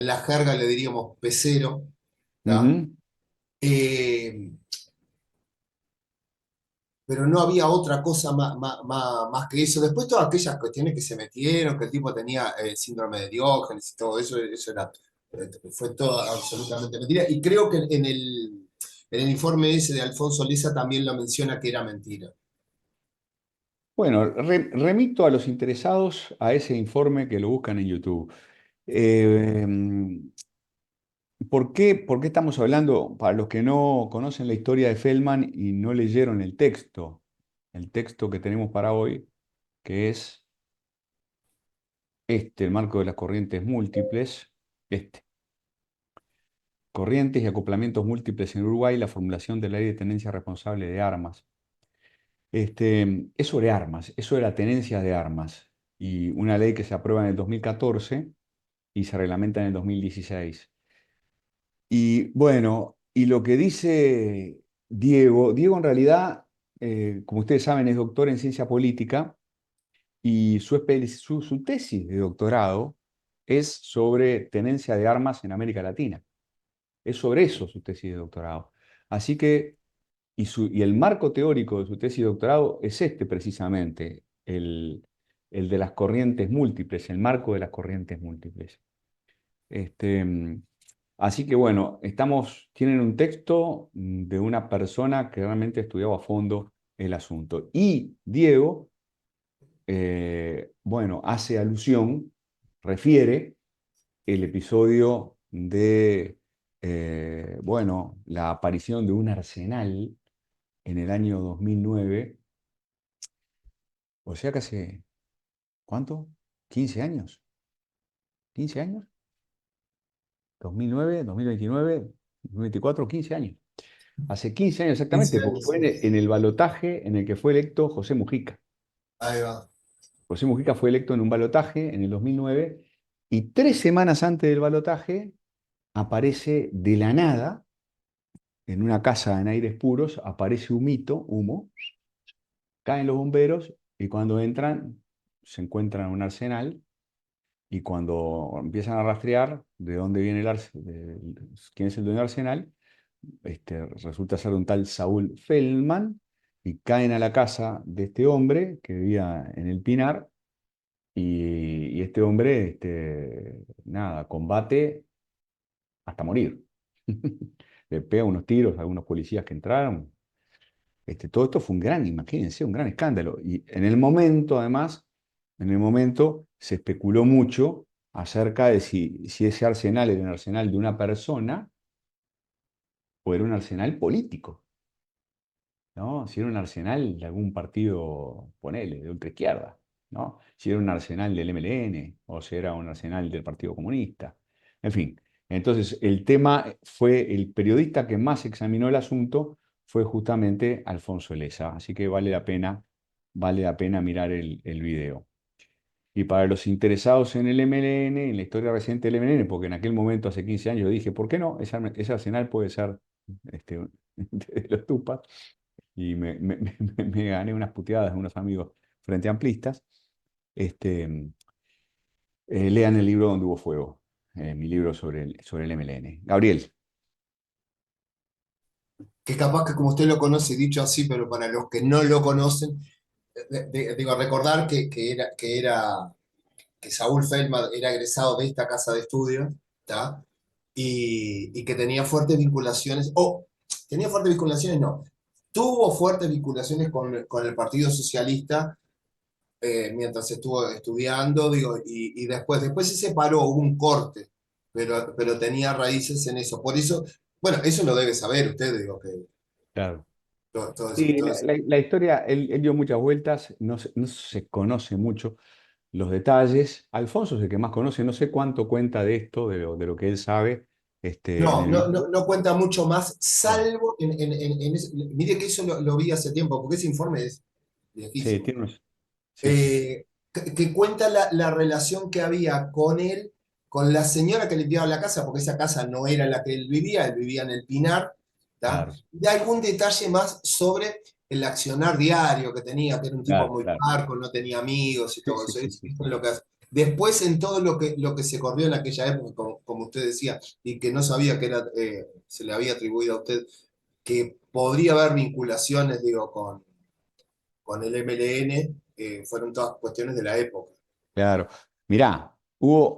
en la jerga le diríamos pecero, ¿tá? Ujú. Eh, pero no había otra cosa más que eso. Después todas aquellas cuestiones que se metieron, que el tipo tenía síndrome de Diógenes y todo eso, fue todo absolutamente mentira. Y creo que en el informe ese de Alfonso Leza también lo menciona que era mentira. Bueno, remito a los interesados a ese informe que lo buscan en YouTube. ¿Por qué estamos hablando? Para los que no conocen la historia de Feldman y no leyeron el texto que tenemos para hoy, que es el marco de las corrientes múltiples, este, corrientes y acoplamientos múltiples en Uruguay, la formulación de la ley de tenencia responsable de armas. Es sobre armas, eso era tenencia de armas, y una ley que se aprueba en el 2014 y se reglamenta en el 2016. Y bueno, y lo que dice Diego en realidad, como ustedes saben, es doctor en ciencia política y su tesis de doctorado es sobre tenencia de armas en América Latina. Es sobre eso su tesis de doctorado. Así que, y el marco teórico de su tesis de doctorado es precisamente, el de las corrientes múltiples, el marco de las corrientes múltiples. Este, mm, Así que bueno, tienen un texto de una persona que realmente estudiaba a fondo el asunto. Y Diego, bueno, hace alusión, refiere el episodio de, bueno, la aparición de un arsenal en el año 2009, o sea que hace, ¿cuánto? ¿15 años? ¿15 años? ¿2009, 2029, 2024? 15 años. Hace 15 años 15 exactamente, porque años. fue en el balotaje en el que fue electo José Mujica. Ahí va. José Mujica fue electo en un balotaje en el 2009 y 3 semanas antes del balotaje aparece de la nada, en una casa en aires puros, aparece humo, caen los bomberos y cuando entran se encuentran un arsenal y cuando empiezan a rastrear de dónde viene quién es el dueño del arsenal, resulta ser un tal Saúl Feldman y caen a la casa de este hombre que vivía en el Pinar y este hombre, nada, combate hasta morir. Le pega unos tiros a algunos policías que entraron. Todo esto fue imagínense, un gran escándalo. Y además, en el momento se especuló mucho acerca de si ese arsenal era un arsenal de una persona o era un arsenal político, ¿no? Si era un arsenal de algún partido, ponele, de ultraizquierda, ¿no? Si era un arsenal del MLN o si era un arsenal del Partido Comunista. En fin, entonces el tema fue, el periodista que más examinó el asunto fue justamente Alfonso Leza, así que vale la pena mirar el video. Y para los interesados en el MLN, en la historia reciente del MLN, porque en aquel momento, hace 15 años, yo dije, ¿por qué no? Ese arsenal puede ser este, de los Tupas y me gané unas puteadas de unos amigos frente amplistas. Este, Lean el libro Donde hubo fuego, mi libro sobre el MLN. Gabriel. Que capaz que como usted lo conoce, dicho así, pero para los que no lo conocen, digo, recordar que Saúl Feldman era egresado de esta casa de estudios, ¿tá? Y que tenía fuertes vinculaciones, tenía fuertes vinculaciones, no, tuvo fuertes vinculaciones con el Partido Socialista mientras estuvo estudiando, digo, y después se separó, hubo un corte, pero tenía raíces en eso. Por eso, bueno, eso lo debe saber usted, digo, que Claro. todo eso. Sí, la historia, él dio muchas vueltas, no se conoce mucho los detalles. Alfonso es el que más conoce, no sé cuánto cuenta de esto, de lo que él sabe, en No, el no, no, libro. no cuenta mucho más, Claro. salvo mire que eso lo vi hace tiempo, porque ese informe es Sí, viejísimo. tiene unos. Sí, sí, sí. Que cuenta la relación que había con él, con la señora que limpiaba la casa, porque esa casa no era la que él vivía en el Pinar, ¿tá? Claro, Y algún detalle más sobre el accionar diario que tenía, que era un tipo claro, muy claro. parco, no tenía amigos y Sí, todo sí, eso. sí, sí, Eso es sí. lo que hace. Después en todo lo que se corrió en aquella época, como usted decía, y que no sabía que era, se le había atribuido a usted, que podría haber vinculaciones, digo, con el MLN, fueron todas cuestiones de la época. Claro. Mirá,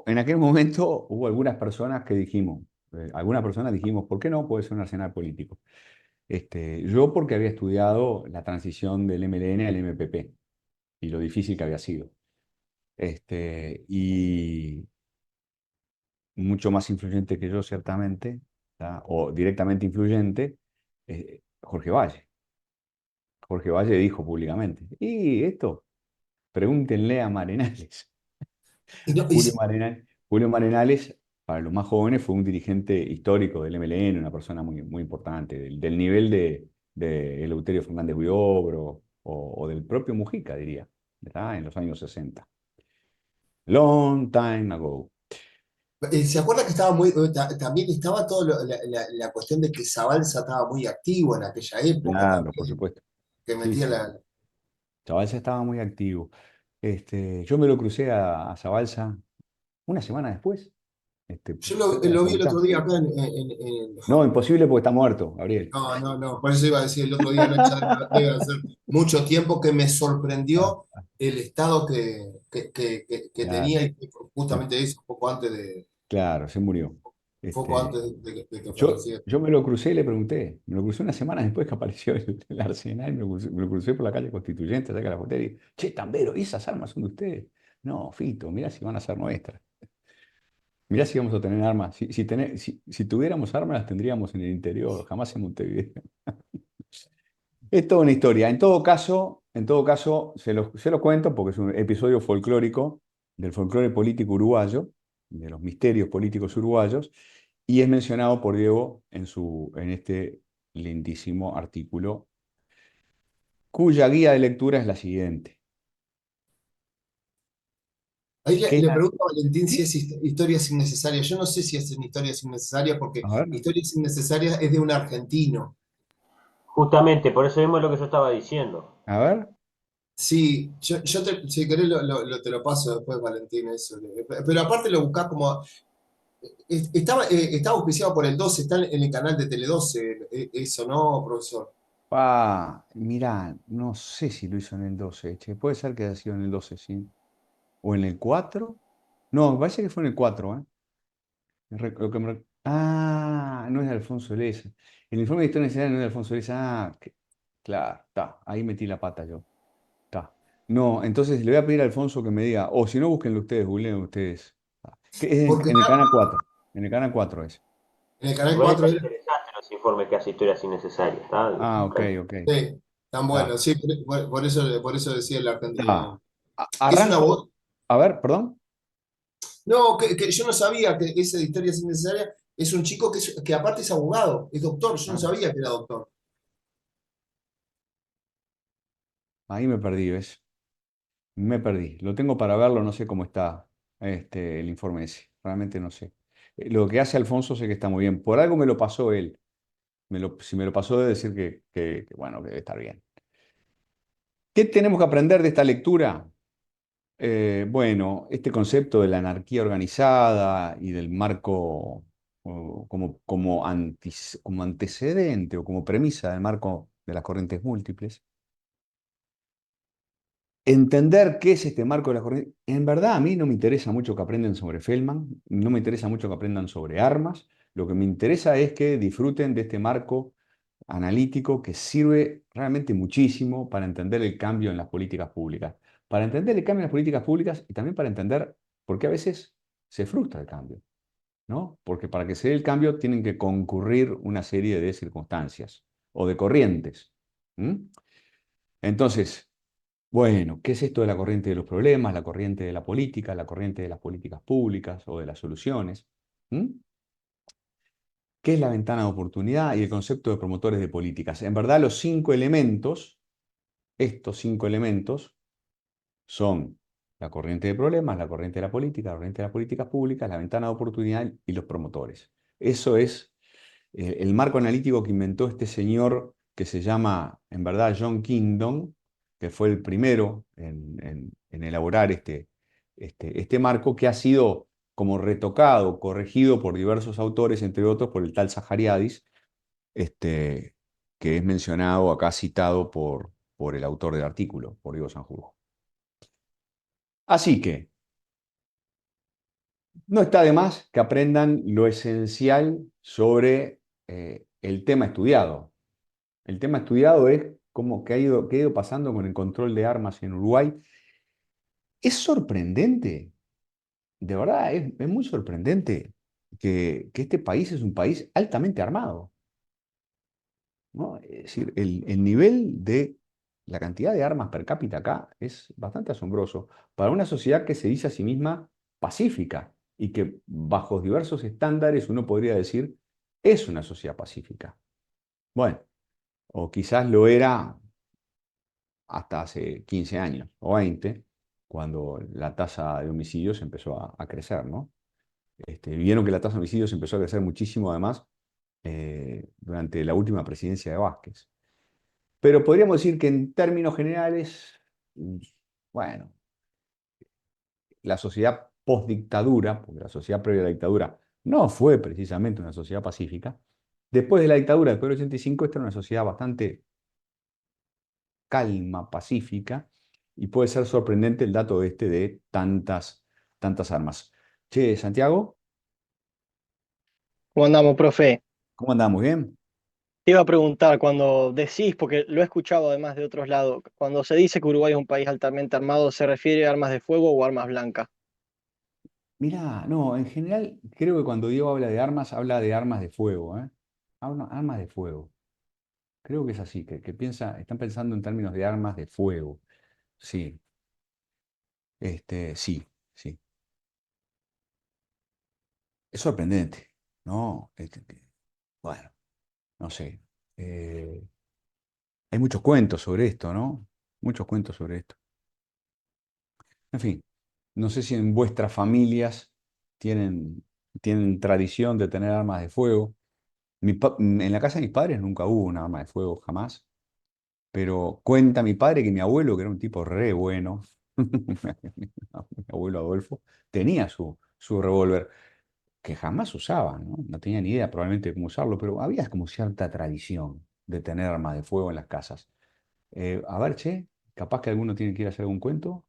en aquel momento hubo algunas personas que dijimos, ¿por qué no puede ser un arsenal político? Yo porque había estudiado la transición del MLN al MPP y lo difícil que había sido. Y mucho más influyente que yo, ciertamente, ¿tá? O directamente influyente, Jorge Valle. Jorge Valle dijo públicamente, y esto, pregúntenle a Marenales. Y no, Julio Marenales, para los más jóvenes, fue un dirigente histórico del MLN, una persona muy, muy importante, del nivel de Eleuterio Fernández Huidobro o del propio Mujica, diría, ¿verdad? En los años 60. Long time ago. ¿Se acuerda que estaba muy, también estaba toda la cuestión de que Zabalza estaba muy activo en aquella época Claro, por también, supuesto. que Sí, metía sí, la... sí. Zabalza estaba muy activo. Yo me lo crucé a Zabalza una semana después, Yo cerca de la lo vi el facultad. otro día acá No, imposible porque está muerto, Gabriel. No, no, no, por eso iba a decir el otro día, no, ya debe hacer mucho tiempo que me Ah, sorprendió el estado que claro, tenía y que justamente eso, claro, se murió. poco Este, antes de que yo, falleciera. yo me lo crucé y le pregunté. Me lo crucé una semana después que apareció el Arsenal. Me lo crucé por la calle Constituyente, cerca de la frontera. Y, che, Tambero, ¿y esas armas son de ustedes? No, Fito, mirá si van a ser nuestras. Mirá si vamos a tener armas. Si tuviéramos armas, las tendríamos en el interior, jamás en Montevideo. Es toda una historia. En todo caso, se lo cuento porque es un episodio folclórico del folclore político uruguayo, de los misterios políticos uruguayos, y es mencionado por Diego en este lindísimo artículo, cuya guía de lectura es la siguiente. Ahí ¿Qué es le la- pregunto a Valentín si ¿Sí? es historias innecesarias. Yo no sé si es en historias innecesarias, porque A ver, historias innecesarias es de un argentino. Justamente, por eso mismo es lo que yo estaba diciendo. a ver. Sí, si querés te lo paso después, Valentín, eso. Pero aparte lo buscás como... estaba auspiciado por el 12, está en el canal de Tele 12, eso, ¿no, profesor? Mirá, no sé si lo hizo en el 12, che. Puede ser que haya sido en el 12, sí. ¿O en el 4? No, me parece que fue en el 4, ¿eh? No es de Alfonso Leza. El informe de historia nacional no es de Alfonso Leza. Claro, está. Ahí metí la pata yo. Está. No, entonces le voy a pedir a Alfonso que me diga, o si no, búsquenlo ustedes, googleen ustedes. Que es en, Porque en el canal 4. En el canal 4 es. en el canal Igual 4 están interesantes los informes que hace historias innecesarias, ¿está? Ah, ok, ok. sí, tan Está. bueno, sí, por eso decía el Está. argentino. Es una voz. Arranco. A ver, perdón. No, que yo no sabía que ese de historias innecesarias es un chico que aparte es abogado, es doctor, yo no Ah, sabía que era doctor. ahí me perdí, ¿ves? Me perdí. Lo tengo para verlo, no sé cómo está el informe ese. Realmente no sé. Lo que hace Alfonso sé que está muy bien. Por algo me lo pasó él. Si me lo pasó, debe decir bueno, que debe estar bien. ¿Qué tenemos que aprender de esta lectura? Bueno, este concepto de la anarquía organizada y del marco como antecedente o como premisa del marco de las corrientes múltiples. Entender qué es este marco de las corrientes. En verdad, a mí no me interesa mucho que aprendan sobre Feldman, no me interesa mucho que aprendan sobre armas. Lo que me interesa es que disfruten de este marco analítico que sirve realmente muchísimo para entender el cambio en las políticas públicas. Para entender el cambio en las políticas públicas y también para entender por qué a veces se frustra el cambio, ¿no? Porque para que se dé el cambio tienen que concurrir una serie de circunstancias o de corrientes. ¿M? Entonces, bueno, ¿qué es esto de la corriente de los problemas, la corriente de la política, la corriente de las políticas públicas o de las soluciones? ¿M? ¿Qué es la ventana de oportunidad y el concepto de promotores de políticas? En verdad, estos 5 elementos son la corriente de problemas, la corriente de la política, la corriente de las políticas públicas, la ventana de oportunidad y los promotores. Eso es el marco analítico que inventó este señor que se llama, en verdad, John Kingdon, que fue el primero en elaborar este marco que ha sido como retocado, corregido por diversos autores, entre otros por el tal Zahariadis, este, que es mencionado acá, citado por el autor del artículo, por Diego Sanjurjo. Así que no está de más que aprendan lo esencial sobre el tema estudiado. El tema estudiado es cómo qué ha ido pasando con el control de armas en Uruguay. Es sorprendente, de verdad, es muy sorprendente que este país es un país altamente armado, ¿no? Es decir, el nivel de la cantidad de armas per cápita acá es bastante asombroso para una sociedad que se dice a sí misma pacífica y que bajo diversos estándares uno podría decir es una sociedad pacífica. Bueno, o quizás lo era hasta hace 15 años o 20, cuando la tasa de homicidios empezó a crecer, ¿no? Vieron que la tasa de homicidios empezó a crecer muchísimo, además, durante la última presidencia de Vázquez. Pero podríamos decir que en términos generales, bueno, la sociedad postdictadura, porque la sociedad previa a la dictadura no fue precisamente una sociedad pacífica, después de la dictadura, después del 85, esta era una sociedad bastante calma, pacífica, y puede ser sorprendente el dato de tantas armas. Che, Santiago, ¿Cómo andamos, profe? ¿cómo andamos? ¿Bien? Te iba a preguntar, cuando decís, porque lo he escuchado además de otros lados, cuando se dice que Uruguay es un país altamente armado, ¿se refiere a armas de fuego o armas blancas? Mirá, no, en general creo que cuando Diego habla de armas de fuego, ¿eh? Armas de fuego. Creo que es así, que están pensando en términos de armas de fuego. Sí, sí, sí. Es sorprendente, ¿no? Bueno, no sé. Eh, Hay muchos cuentos sobre esto, ¿no? Muchos cuentos sobre esto. En fin, no sé si en vuestras familias tienen, tienen tradición de tener armas de fuego. En la casa de mis padres nunca hubo un arma de fuego, jamás. Pero cuenta mi padre que mi abuelo, que era un tipo re bueno, mi abuelo Adolfo, tenía su revólver, que jamás usaba, ¿no? No tenía ni idea probablemente de cómo usarlo, pero había como cierta tradición de tener armas de fuego en las casas. A ver, che, capaz que alguno tiene que ir a hacer algún cuento.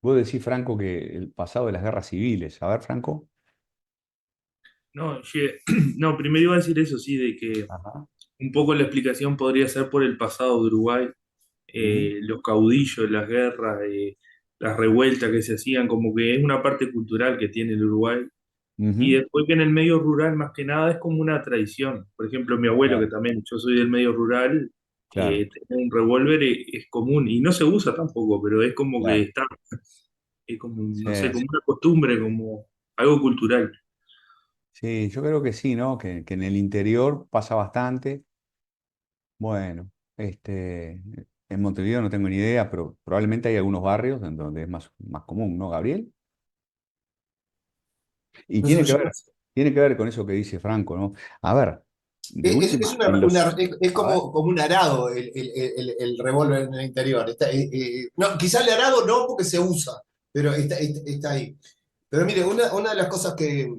Vos decís, Franco, que el pasado de las guerras civiles. A ver, Franco. No, no, primero iba a decir eso, sí, de que Ajá. un poco la explicación podría ser por el pasado de Uruguay, Ujú, los caudillos, las guerras, las revueltas que se hacían, como que es una parte cultural que tiene el Uruguay. Y ujú, después que en el medio rural, más que nada, es como una tradición. Por ejemplo, mi abuelo, que claro, también yo soy del medio rural, claro, tener un revólver es común y no se usa tampoco, pero es como que claro. está, es como, Sí, no sé, como una costumbre, como algo cultural. sí, yo creo que sí, ¿no? Que en el interior pasa bastante. Bueno, en Montevideo no tengo ni idea, pero probablemente hay algunos barrios en donde es más común, ¿no, Gabriel? Y Nosotros tiene que ver con eso que dice Franco, ¿no? A ver, de Es, última, en los... es A ver, como un arado el revólver en el interior. No, quizás el arado no porque se usa, pero está ahí. Pero mire, una de las cosas que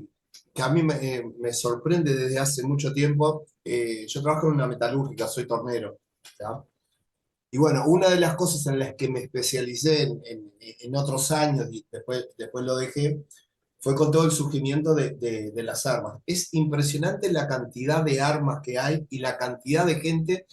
a mí me sorprende desde hace mucho tiempo, yo trabajo en una metalúrgica, soy tornero, ¿ya? Y bueno, una de las cosas en las que me especialicé en otros años y después lo dejé, fue con todo el surgimiento de las armas. Es impresionante la cantidad de armas que hay y la cantidad de gente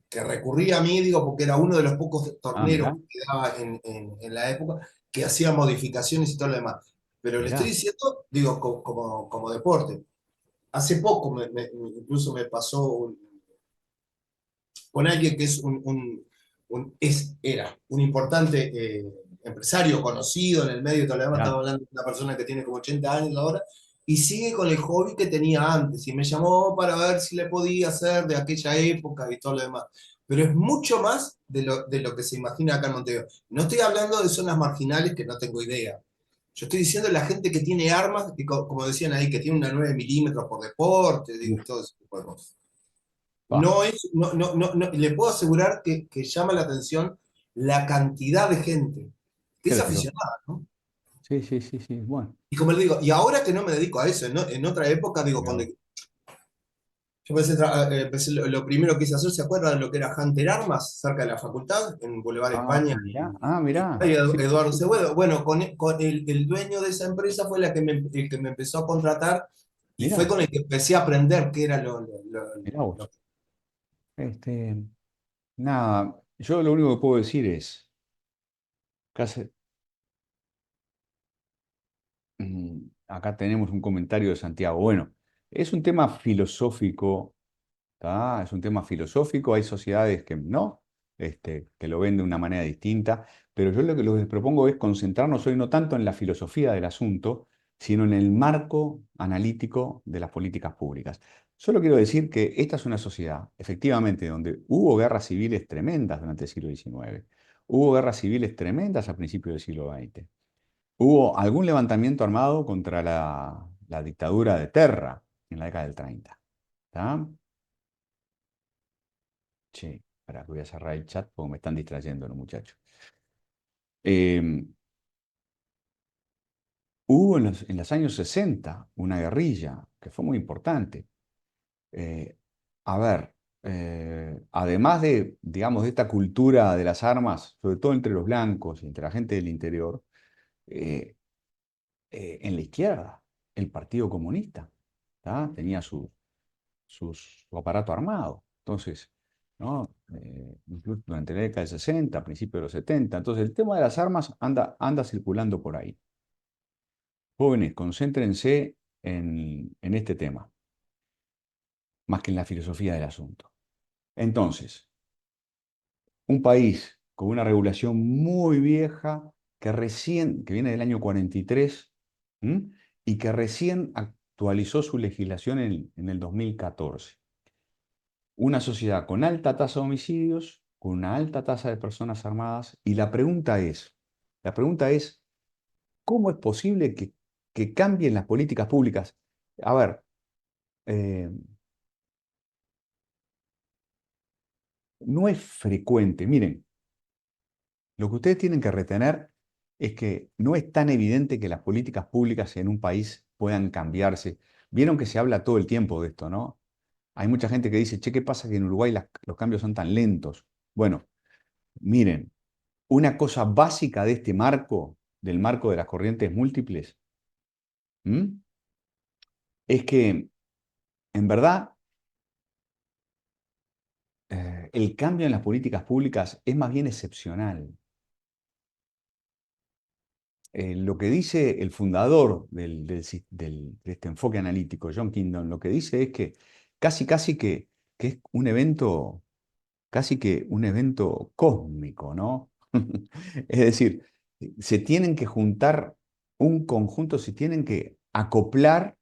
que recurría a mí, digo, porque era uno de los pocos torneros mirá, que quedaba en la época que hacía modificaciones y todo lo demás. Pero le estoy mirá, diciendo, digo, como deporte. Hace poco incluso me pasó con alguien que es era un importante empresario conocido en el medio, y todo lo demás. Estaba mirá, hablando de una persona que tiene como 80 años ahora, y sigue con el hobby que tenía antes, y me llamó para ver si le podía hacer de aquella época y todo lo demás. Pero es mucho más de lo que se imagina acá en Montevideo. No estoy hablando de zonas marginales que no tengo idea. Yo estoy diciendo la gente que tiene armas, y como decían ahí, que tiene una 9 milímetros por deporte, digo, y uf, todo ese tipo de cosas. pa, No, le puedo asegurar que llama la atención la cantidad de gente. que es Claro. aficionada, ¿no? Sí, sí, sí, sí. Bueno, Y como le digo, y ahora que no me dedico a eso, en otra época, digo, cuando pero- yo lo primero que hice hacer, ¿se acuerdan de lo que era Hunter Armas, cerca de la facultad, en Boulevard España? mirá. Ay, Sí, sí, Eduardo sí. Seguedo. Bueno, con el dueño de esa empresa fue el que me empezó a contratar y fue Mirá, con el que empecé a aprender qué era mirá lo- vos. Este, nada, yo lo único que puedo decir es, casi, acá tenemos un comentario de Santiago. Bueno, es un tema filosófico. Es un tema filosófico, hay sociedades que no, que lo ven de una manera distinta, pero yo lo que les propongo es concentrarnos hoy no tanto en la filosofía del asunto, sino en el marco analítico de las políticas públicas. Solo quiero decir que esta es una sociedad, efectivamente, donde hubo guerras civiles tremendas durante el siglo XIX, hubo guerras civiles tremendas a principios del siglo XX, hubo algún levantamiento armado contra la dictadura de Terra en la década del 30. ¿Tá? Sí, para que voy a cerrar el chat porque me están distrayendo los muchachos. Eh, Hubo en los años 60 una guerrilla que fue muy importante. Eh, a ver, además de, digamos, de esta cultura de las armas, sobre todo entre los blancos y entre la gente del interior, eh, en la izquierda, el Partido Comunista, ¿tá? Tenía su aparato armado. Entonces, ¿no? Incluso durante la década del 60, principios de los 70. Entonces, el tema de las armas anda circulando por ahí. Jóvenes, concéntrense en este tema, más que en la filosofía del asunto. Entonces, un país con una regulación muy vieja, que viene del año 43, ¿m? Y que recién actualizó su legislación en el 2014. Una sociedad con alta tasa de homicidios, con una alta tasa de personas armadas, y la pregunta es, ¿cómo es posible que cambien las políticas públicas? A ver, eh, no es frecuente. Miren, lo que ustedes tienen que retener es que no es tan evidente que las políticas públicas en un país puedan cambiarse. Vieron que se habla todo el tiempo de esto, ¿no? Hay mucha gente que dice, che, ¿qué pasa que en Uruguay los cambios son tan lentos? Bueno, miren, una cosa básica de este marco, del marco de las corrientes múltiples, ¿m? Es que, en verdad, el cambio en las políticas públicas es más bien excepcional. Lo que dice el fundador de este enfoque analítico, John Kingdon, lo que dice es que casi que es un evento, casi que un evento cósmico, ¿no? Es decir, se tienen que juntar un conjunto, se tienen que acoplar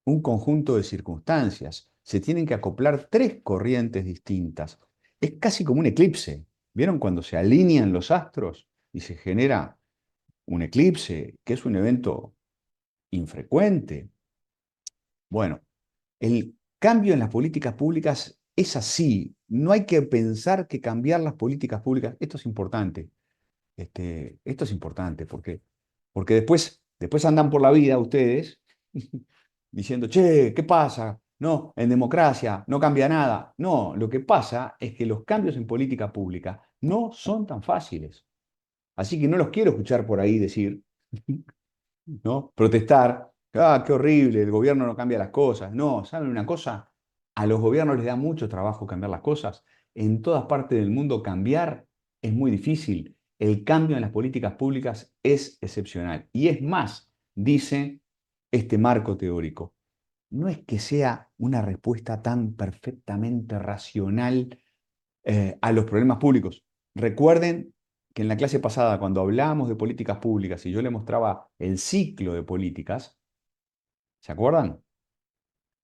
un conjunto de circunstancias, se tienen que acoplar tres corrientes distintas. Es casi como un eclipse. ¿Vieron cuando se alinean los astros y se genera un eclipse, que es un evento infrecuente? Bueno, el cambio en las políticas públicas es así. No hay que pensar que cambiar las políticas públicas, esto es importante, esto es importante porque después andan por la vida ustedes diciendo, che, ¿qué pasa? No, en democracia no cambia nada. No, lo que pasa es que los cambios en política pública no son tan fáciles. Así que no los quiero escuchar por ahí decir, ¿no? Protestar, qué horrible, el gobierno no cambia las cosas. No, ¿saben una cosa? A los gobiernos les da mucho trabajo cambiar las cosas. En todas partes del mundo cambiar es muy difícil. El cambio en las políticas públicas es excepcional. Y es más, dice este marco teórico, no es que sea una respuesta tan perfectamente racional a los problemas públicos. Recuerden que en la clase pasada, cuando hablábamos de políticas públicas y yo le mostraba el ciclo de políticas, ¿se acuerdan?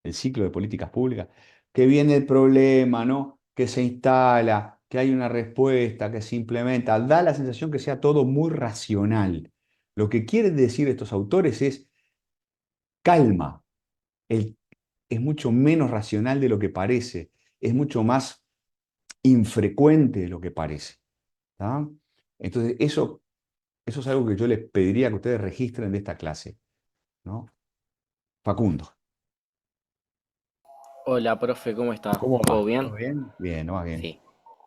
El ciclo de políticas públicas, que viene el problema, ¿no? Que se instala, que hay una respuesta, que se implementa, da la sensación que sea todo muy racional. Lo que quieren decir estos autores es calma. El, es mucho menos racional de lo que parece, es mucho más infrecuente de lo que parece. ¿Tá? Entonces, eso Eso es algo que yo les pediría que ustedes registren de esta clase, ¿no? Facundo, Hola, profe, ¿cómo está? ¿cómo ¿Todo va? bien? ¿Todo bien? Bien, no va bien. Sí.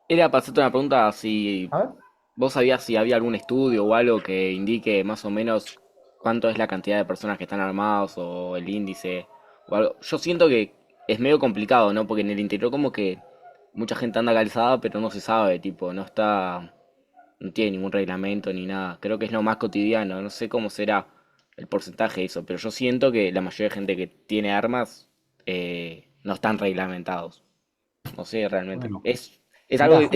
Era para hacerte una pregunta si A ver. vos sabías si había algún estudio o algo que indique más o menos cuánto es la cantidad de personas que están armados o el índice o algo. Yo siento que es medio complicado, ¿no? Porque en el interior como que mucha gente anda calzada, pero no se sabe, tipo, no tiene ningún reglamento ni nada. Creo que es lo más cotidiano, no sé cómo será el porcentaje de eso, pero yo siento que la mayoría de gente que tiene armas no están reglamentados. No sé realmente. Bueno, Es algo, mirá,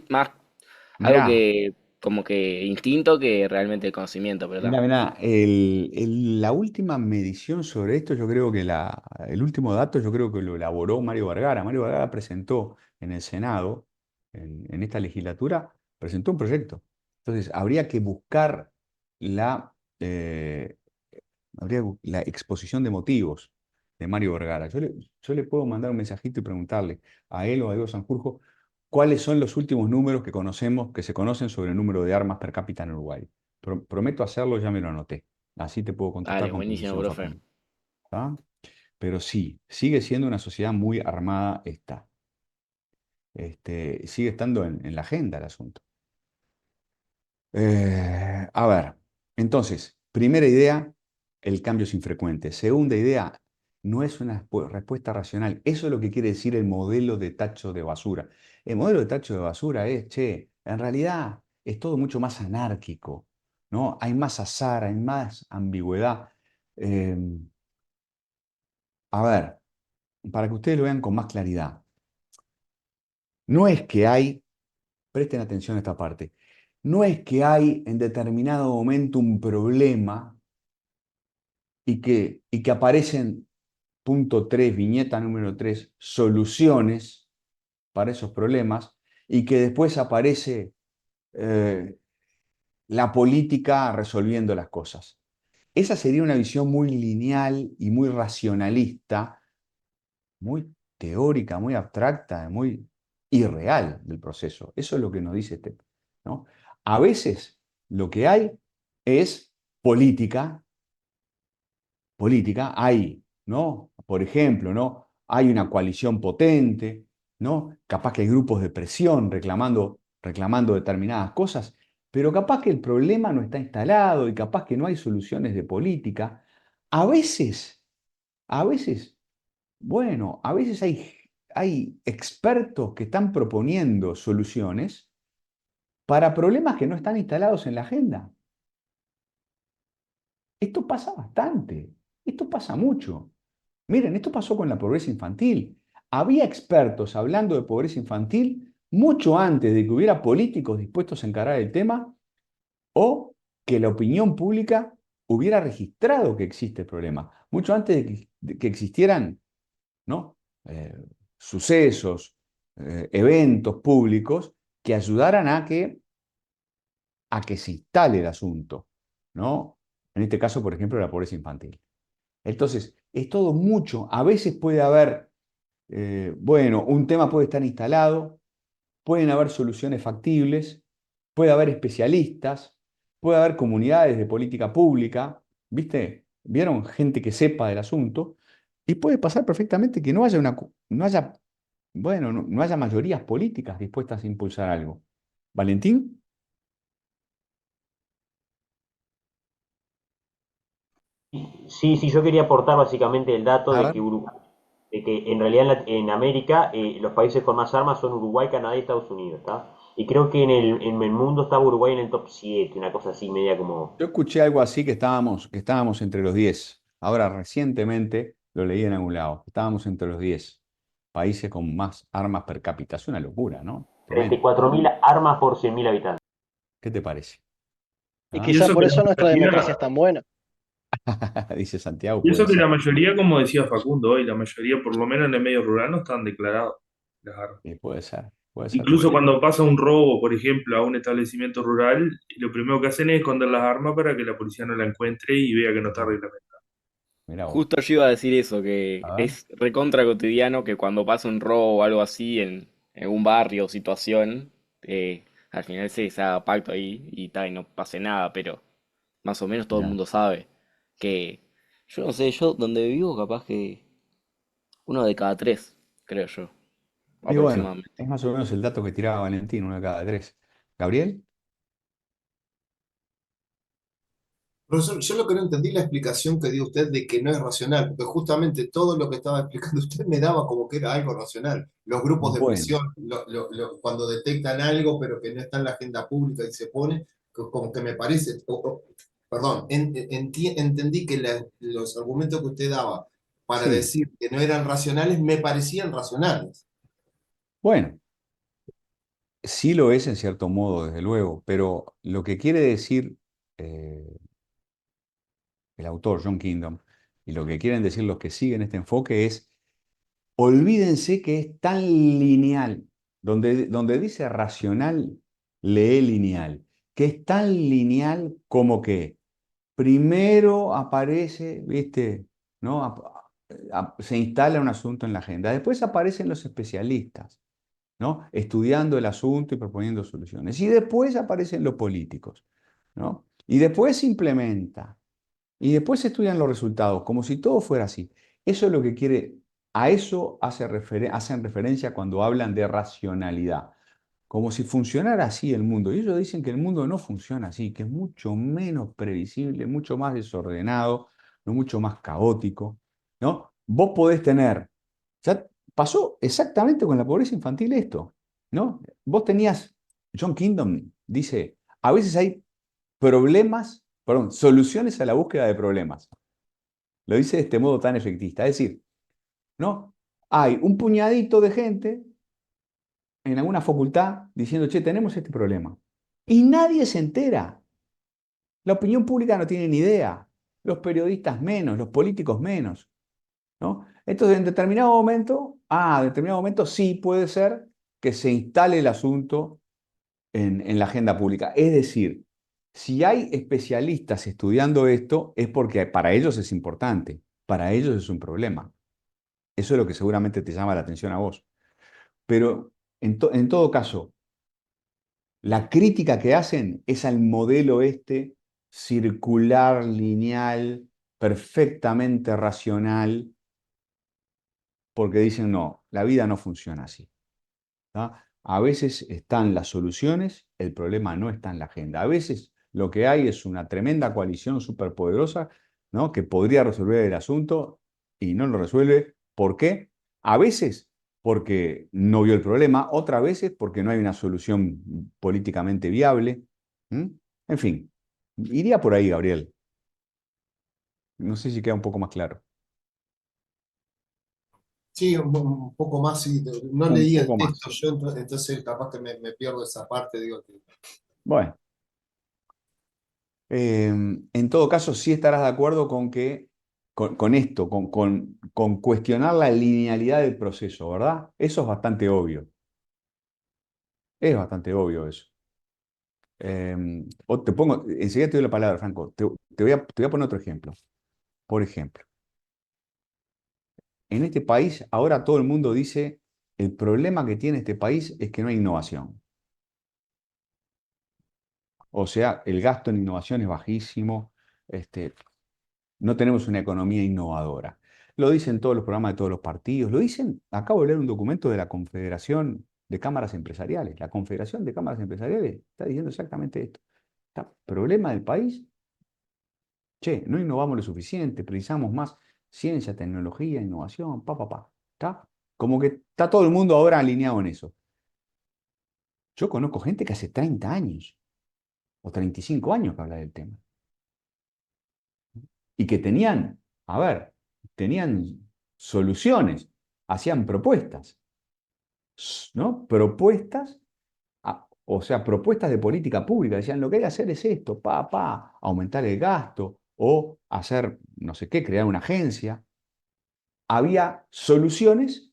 más algo mirá, que como que instinto que realmente conocimiento, pero está. mirá, la última medición sobre esto, yo creo que el último dato, yo creo que lo elaboró Mario Vergara. Mario Vergara presentó en el Senado, en esta legislatura, presentó un proyecto. Entonces, habría que buscar la, eh, la exposición de motivos de Mario Vergara. Yo le puedo mandar un mensajito y preguntarle a él o a Diego Sanjurjo cuáles son los últimos números que se conocen sobre el número de armas per cápita en Uruguay. Prometo hacerlo, ya me lo anoté. Así te puedo contestar Dale, con buenísimo, precisión, profe. Facundo. ¿Tá? Pero sí, sigue siendo una sociedad muy armada esta. Sigue estando en la agenda el asunto. A ver, entonces, primera idea, el cambio es infrecuente. Segunda idea, no es una respuesta racional. Eso es lo que quiere decir el modelo de tacho de basura. El modelo de tacho de basura es, che, en realidad es todo mucho más anárquico, ¿no? Hay más azar, hay más ambigüedad. Eh, a ver, para que ustedes lo vean con más claridad, no es que hay, presten atención a esta parte, no es que hay en determinado momento un problema y que aparecen, punto 3 viñeta número 3 soluciones para esos problemas, y que después aparece eh, la política resolviendo las cosas. Esa sería una visión muy lineal y muy racionalista, muy teórica, muy abstracta, muy irreal del proceso. Eso es lo que nos dice este, ¿no? A veces lo que hay es política hay, ¿no? Por ejemplo, ¿no? Hay una coalición potente, ¿no? Capaz que hay grupos de presión reclamando determinadas cosas, pero capaz que el problema no está instalado y capaz que no hay soluciones de política. A veces, a veces, bueno, a veces hay expertos que están proponiendo soluciones para problemas que no están instalados en la agenda. Esto pasa bastante, esto pasa mucho. Miren, esto pasó con la pobreza infantil. Había expertos hablando de pobreza infantil mucho antes de que hubiera políticos dispuestos a encarar el tema o que la opinión pública hubiera registrado que existe el problema. Mucho antes de que existieran, ¿no? eh, sucesos, eventos públicos que ayudaran a que se instale el asunto, ¿no? En este caso, por ejemplo, la pobreza infantil. Entonces, es todo mucho. A veces puede haber, bueno, un tema puede estar instalado, pueden haber soluciones factibles, puede haber especialistas, puede haber comunidades de política pública, ¿viste? ¿Vieron? Gente que sepa del asunto. Y puede pasar perfectamente que no haya mayorías políticas dispuestas a impulsar algo. ¿Valentín? Sí, sí, yo quería aportar básicamente el dato A de ver. que de que en realidad en América los países con más armas son Uruguay, Canadá y Estados Unidos, ¿está? Y creo que en el mundo estaba Uruguay en el top 7, una cosa así media como... Yo escuché algo así que estábamos entre los 10. Ahora, recientemente lo leí en algún lado. Estábamos entre los 10 países con más armas per cápita. Es una locura, ¿no? Tremendo. 34.000 armas por 100.000 habitantes. ¿Qué te parece? Y ¿Ah? Y quizá eso por que la eso nuestra democracia mayoría, es tan buena. Dice Santiago, y puede eso que ser. la mayoría, como decía Facundo hoy, la mayoría, por lo menos en el medio rural, no están declaradas las armas. Puede ser, Incluso porque cuando pasa un robo, por ejemplo, a un establecimiento rural, lo primero que hacen es esconder las armas para que la policía no la encuentre y vea que no está reglamentada. mira vos. Justo yo iba a decir eso, que A ver. es recontra cotidiano que cuando pasa un robo o algo así en un barrio o situación, al final se haga pacto ahí y tal, y no pase nada, pero más o menos todo el Ya. mundo sabe que, yo no sé, yo donde vivo capaz que uno de cada tres, creo yo, Y bueno, aproximadamente. es más o menos el dato que tiraba Valentín, uno de cada tres. ¿Gabriel? Profesor, yo lo que no entendí la explicación que dio usted de que no es racional, porque justamente todo lo que estaba explicando usted me daba como que era algo racional. Los grupos de Bueno, presión, cuando detectan algo pero que no está en la agenda pública y se pone, como que me parece, perdón, entendí que los argumentos que usted daba para sí. decir que no eran racionales me parecían racionales. Bueno, sí lo es en cierto modo, desde luego, pero lo que quiere decir eh, el autor, John Kingdom, y lo que quieren decir los que siguen este enfoque es, olvídense que es tan lineal, donde dice racional, lee lineal, que es tan lineal como que primero aparece, ¿viste? ¿No? Se instala un asunto en la agenda, después aparecen los especialistas, ¿no? Estudiando el asunto y proponiendo soluciones, y después aparecen los políticos, ¿no? Y después se implementa. Y después se estudian los resultados, como si todo fuera así. Eso es lo que quiere, a eso hacen referencia cuando hablan de racionalidad, como si funcionara así el mundo. Y ellos dicen que el mundo no funciona así, que es mucho menos previsible, mucho más desordenado, no mucho más caótico, ¿no? Vos podés tener, ya pasó exactamente con la pobreza infantil esto, ¿no? Vos tenías, John Kingdom dice, a veces hay problemas, perdón, soluciones a la búsqueda de problemas. Lo dice de este modo tan efectista. Es decir, ¿no? Hay un puñadito de gente en alguna facultad diciendo, che, tenemos este problema. Y nadie se entera. La opinión pública no tiene ni idea. Los periodistas menos, los políticos menos, ¿no? Entonces, en determinado momento sí puede ser que se instale el asunto en la agenda pública. Es decir, si hay especialistas estudiando esto, es porque para ellos es importante, para ellos es un problema. Eso es lo que seguramente te llama la atención a vos. Pero en todo caso, la crítica que hacen es al modelo este circular, lineal, perfectamente racional, porque dicen, no, la vida no funciona así. ¿Tá? A veces están las soluciones, el problema no está en la agenda. A veces lo que hay es una tremenda coalición superpoderosa, ¿no? Que podría resolver el asunto y no lo resuelve. ¿Por qué? A veces porque no vio el problema, otras veces porque no hay una solución políticamente viable. ¿Mm? En fin, iría por ahí, Gabriel. No sé si queda un poco más claro. Sí, un poco más, sí, no Un leí el poco texto más. yo, entonces capaz que me pierdo esa parte, digo que... Bueno. En todo caso, sí estarás de acuerdo con que, con esto, con cuestionar la linealidad del proceso, ¿verdad? Eso es bastante obvio. Es bastante obvio eso. Enseguida te doy la palabra, Franco. Te voy a poner otro ejemplo. Por ejemplo, en este país ahora todo el mundo dice, el problema que tiene este país es que no hay innovación. O sea, el gasto en innovación es bajísimo. Este, No tenemos una economía innovadora. Lo dicen todos los programas de todos los partidos. Lo dicen, acabo de leer un documento de la Confederación de Cámaras Empresariales. La Confederación de Cámaras Empresariales está diciendo exactamente esto. Problema del país, che, no innovamos lo suficiente, precisamos más ciencia, tecnología, innovación, pa. ¿Está? Como que está todo el mundo ahora alineado en eso. Yo conozco gente que hace 30 años o 35 años que habla del tema. Y que tenían, a ver, tenían soluciones, hacían propuestas, ¿no? Propuestas, o sea, propuestas de política pública. Decían, lo que hay que hacer es esto, aumentar el gasto o hacer no sé qué, crear una agencia. Había soluciones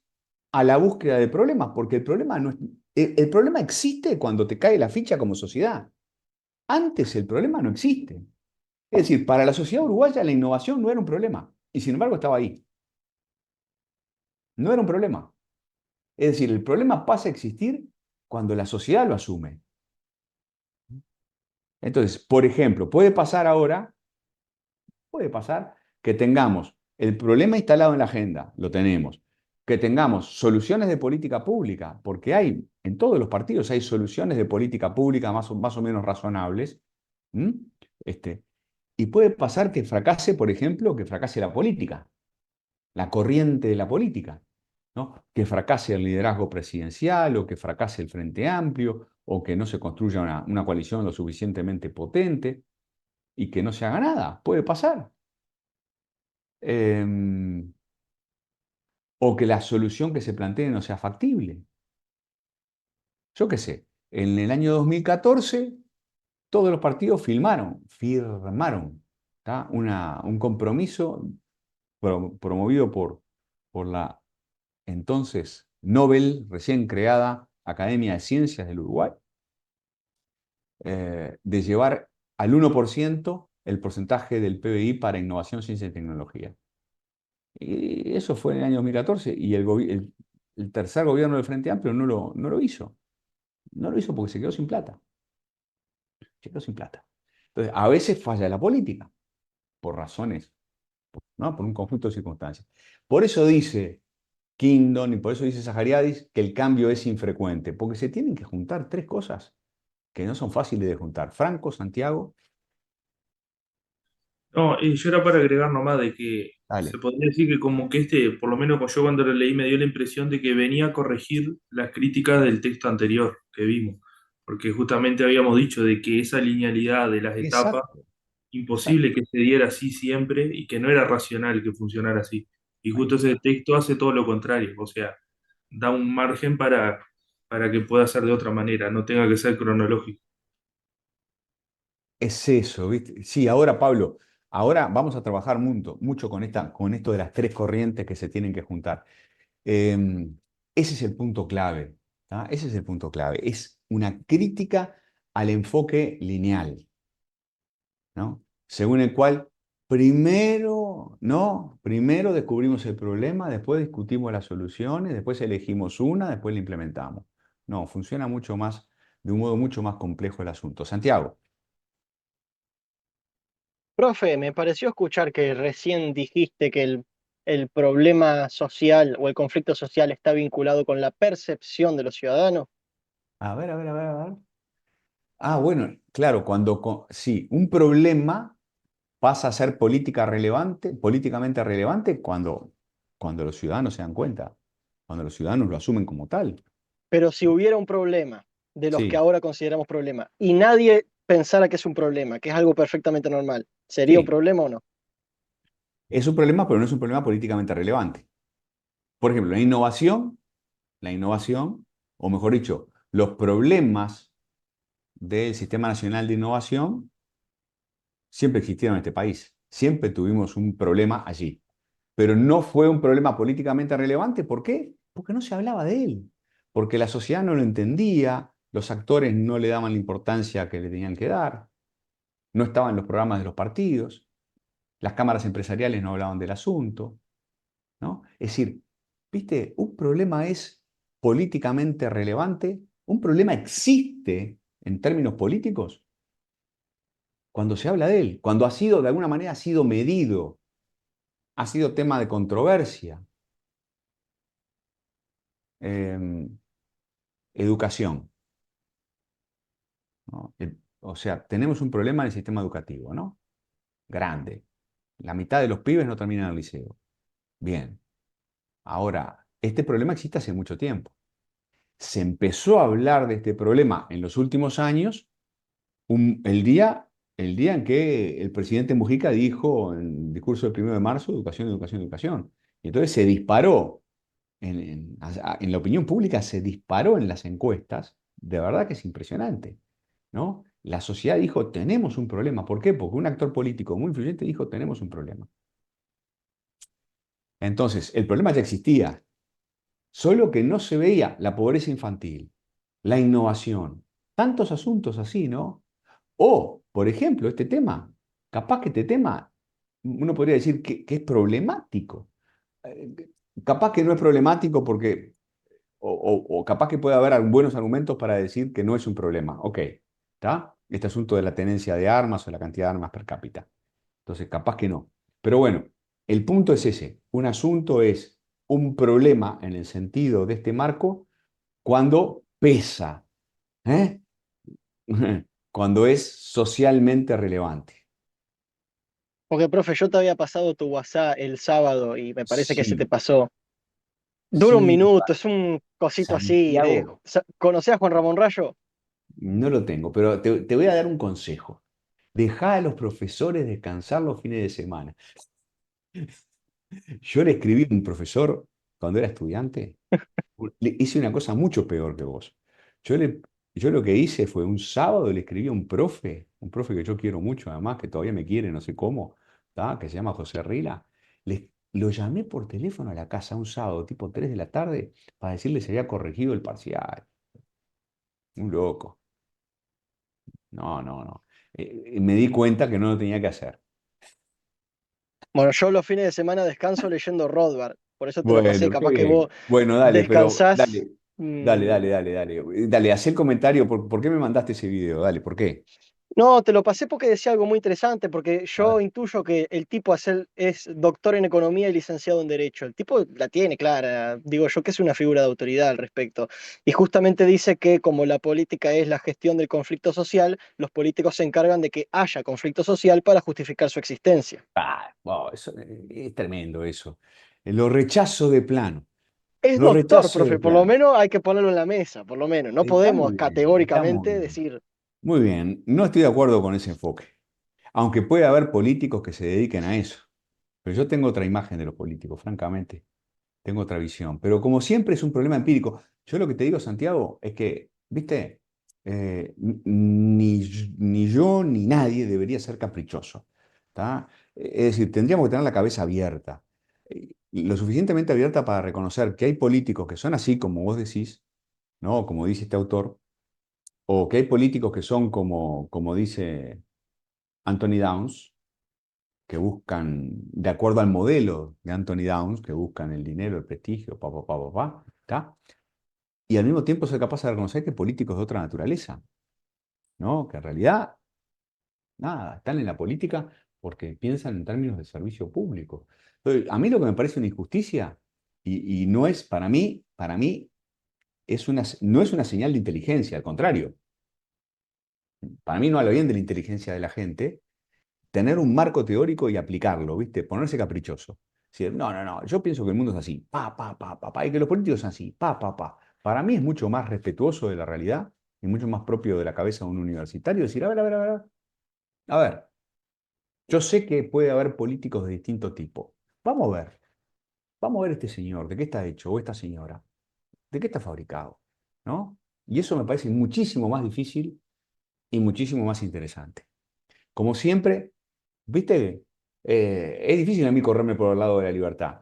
a la búsqueda de problemas, porque el problema no es, el problema existe cuando te cae la ficha como sociedad. Antes el problema no existe. Es decir, para la sociedad uruguaya la innovación no era un problema, y sin embargo estaba ahí. No era un problema. Es decir, el problema pasa a existir cuando la sociedad lo asume. Entonces, por ejemplo, puede pasar que tengamos el problema instalado en la agenda, lo tenemos, que tengamos soluciones de política pública, porque en todos los partidos hay soluciones de política pública más o menos razonables, ¿m? Este, y puede pasar que fracase, por ejemplo, que fracase la política, la corriente de la política, ¿no? Que fracase el liderazgo presidencial o que fracase el Frente Amplio o que no se construya una coalición lo suficientemente potente y que no se haga nada. Puede pasar. Em, o que la solución que se plantee no sea factible. Yo qué sé, en el año 2014 todos los partidos firmaron, ¿tá? Un compromiso promovido por la entonces Nobel, recién creada Academia de Ciencias del Uruguay, de llevar al 1% el porcentaje del PBI para innovación, ciencia y tecnología. Y eso fue en el año 2014 y el tercer gobierno del Frente Amplio no lo hizo. No lo hizo porque se quedó sin plata. Se quedó sin plata. Entonces, a veces falla la política, por razones, ¿no? Por un conjunto de circunstancias. Por eso dice Kingdon y por eso dice Zahariadis que el cambio es infrecuente, porque se tienen que juntar tres cosas que no son fáciles de juntar. Franco, Santiago, No, yo era para agregar nomás de que se dale. podría decir que como que por lo menos yo cuando lo leí me dio la impresión de que venía a corregir las críticas del texto anterior que vimos, porque justamente habíamos dicho de que esa linealidad de las etapas, Exacto, imposible exacto. que se diera así siempre y que no era racional que funcionara así. Y Ahí justo ese está. texto hace todo lo contrario, o sea, da un margen para que pueda ser de otra manera, no tenga que ser cronológico. Es eso, ¿viste? Sí, ahora, Pablo, ahora vamos a trabajar mucho con esto de las tres corrientes que se tienen que juntar. Ese es el punto clave, ¿tá? Ese es el punto clave. Es una crítica al enfoque lineal, ¿no? Según el cual primero, ¿no? Primero descubrimos el problema, después discutimos las soluciones, después elegimos una, después la implementamos. No, funciona mucho más, de un modo mucho más complejo el asunto. Santiago. Profe, me pareció escuchar que recién dijiste que el problema social o el conflicto social está vinculado con la percepción de los ciudadanos. A ver, a ver, a ver, a ver. Ah, bueno, claro, sí, un problema pasa a ser políticamente relevante cuando los ciudadanos se dan cuenta, cuando los ciudadanos lo asumen como tal. Pero si hubiera un problema de los que Sí, ahora consideramos problema y nadie pensara que es un problema, que es algo perfectamente normal, ¿sería un sí, problema o no? es un problema, pero no es un problema políticamente relevante. Por ejemplo, la innovación, o mejor dicho, los problemas del Sistema Nacional de Innovación siempre existieron en este país. Siempre tuvimos un problema allí. Pero no fue un problema políticamente relevante. ¿Por qué? Porque no se hablaba de él, porque la sociedad no lo entendía, los actores no le daban la importancia que le tenían que dar, no estaban en los programas de los partidos, las cámaras empresariales no hablaban del asunto, ¿no? Es decir, ¿viste? Un problema es políticamente relevante, un problema existe en términos políticos cuando se habla de él, cuando de alguna manera, ha sido medido, ha sido tema de controversia. Eh, Educación, ¿no? O sea, tenemos un problema en el sistema educativo, ¿no? Grande. La mitad de los pibes no terminan el liceo. Bien. Ahora, este problema existe hace mucho tiempo. Se empezó a hablar de este problema en los últimos años, el día en que el presidente Mujica dijo en el discurso del 1 de marzo, educación, educación, educación. Y entonces se disparó, en la opinión pública se disparó en las encuestas, de verdad que es impresionante, ¿no? La sociedad dijo, tenemos un problema. ¿Por qué? Porque un actor político muy influyente dijo, tenemos un problema. Entonces, el problema ya existía, solo que no se veía la pobreza infantil, la innovación, tantos asuntos así, ¿no? O, por ejemplo, este tema, capaz que este tema, uno podría decir que es problemático. Eh, Capaz que no es problemático porque, o capaz que puede haber buenos argumentos para decir que no es un problema. Ok, ¿está? este asunto de la tenencia de armas o la cantidad de armas per cápita. Entonces, capaz que no. Pero bueno, el punto es ese. Un asunto es un problema en el sentido de este marco cuando pesa, ¿eh? Cuando es socialmente relevante. Porque, profe, yo te había pasado tu WhatsApp el sábado y me parece que se te Sí, pasó. Dura un sí, minuto, es un cosito así. Santiago, ¿Conocés a Juan Ramón Rayo? no lo tengo, pero te voy a dar un consejo. Dejá a los profesores descansar los fines de semana. Yo le escribí a un profesor cuando era estudiante, le hice una cosa mucho peor que vos. Yo, le, yo lo que hice fue un sábado le escribí a un profe que yo quiero mucho, además, que todavía me quiere, no sé cómo, ¿tá? Que se llama José Rila. Lo llamé por teléfono a la casa un sábado, tipo 3 de la tarde, para decirle si había corregido el parcial. Un loco. No, no, no. Me di cuenta que no lo tenía que hacer. Bueno, yo los fines de semana descanso leyendo Rothbard, por eso te lo pasé. Bueno, qué Capaz que vos bien. Bueno, dale, pero descansás. dale, dale, dale, dale, dale. Dale, haz el comentario. ¿Por qué me mandaste ese video? Dale, ¿por qué? No, te lo pasé porque decía algo muy interesante, porque A yo ver. intuyo que el tipo es doctor en economía y licenciado en derecho. El tipo la tiene clara, digo yo que es una figura de autoridad al respecto. Y justamente dice que como la política es la gestión del conflicto social, los políticos se encargan de que haya conflicto social para justificar su existencia. Ah, wow, eso, es tremendo eso. Lo rechazo de plano. Es Lo doctor, rechazo de profe, por lo plano. menos hay que ponerlo en la mesa, por lo menos. No Está podemos muy bien, está muy categóricamente bien. decir, Muy bien, no estoy de acuerdo con ese enfoque. Aunque puede haber políticos que se dediquen a eso. Pero yo tengo otra imagen de los políticos, francamente. Tengo otra visión. Pero como siempre es un problema empírico. Yo lo que te digo, Santiago, es que, viste, ni yo ni nadie debería ser caprichoso. ¿Tá? Es decir, tendríamos que tener la cabeza abierta. Lo suficientemente abierta para reconocer que hay políticos que son así como vos decís, ¿no? Como dice este autor, o que hay políticos que son como dice Anthony Downs, que buscan, de acuerdo al modelo de Anthony Downs, que buscan el dinero, el prestigio, ¿tá? Y al mismo tiempo ser capaz de reconocer que hay políticos de otra naturaleza, ¿no? Que en realidad, nada, están en la política porque piensan en términos de servicio público. Entonces, a mí lo que me parece una injusticia, y no es para mí no es una señal de inteligencia, al contrario. Para mí no habla bien de la inteligencia de la gente tener un marco teórico y aplicarlo, ¿viste? Ponerse caprichoso. Decir, no, no, no, yo pienso que el mundo es así, y que los políticos son así, pa. Para mí es mucho más respetuoso de la realidad y mucho más propio de la cabeza de un universitario decir, a ver, yo sé que puede haber políticos de distinto tipo. Vamos a ver este señor, de qué está hecho, o esta señora, de qué está fabricado, ¿no? Y eso me parece muchísimo más difícil y muchísimo más interesante. Como siempre, viste, es difícil a mí correrme por el lado de la libertad,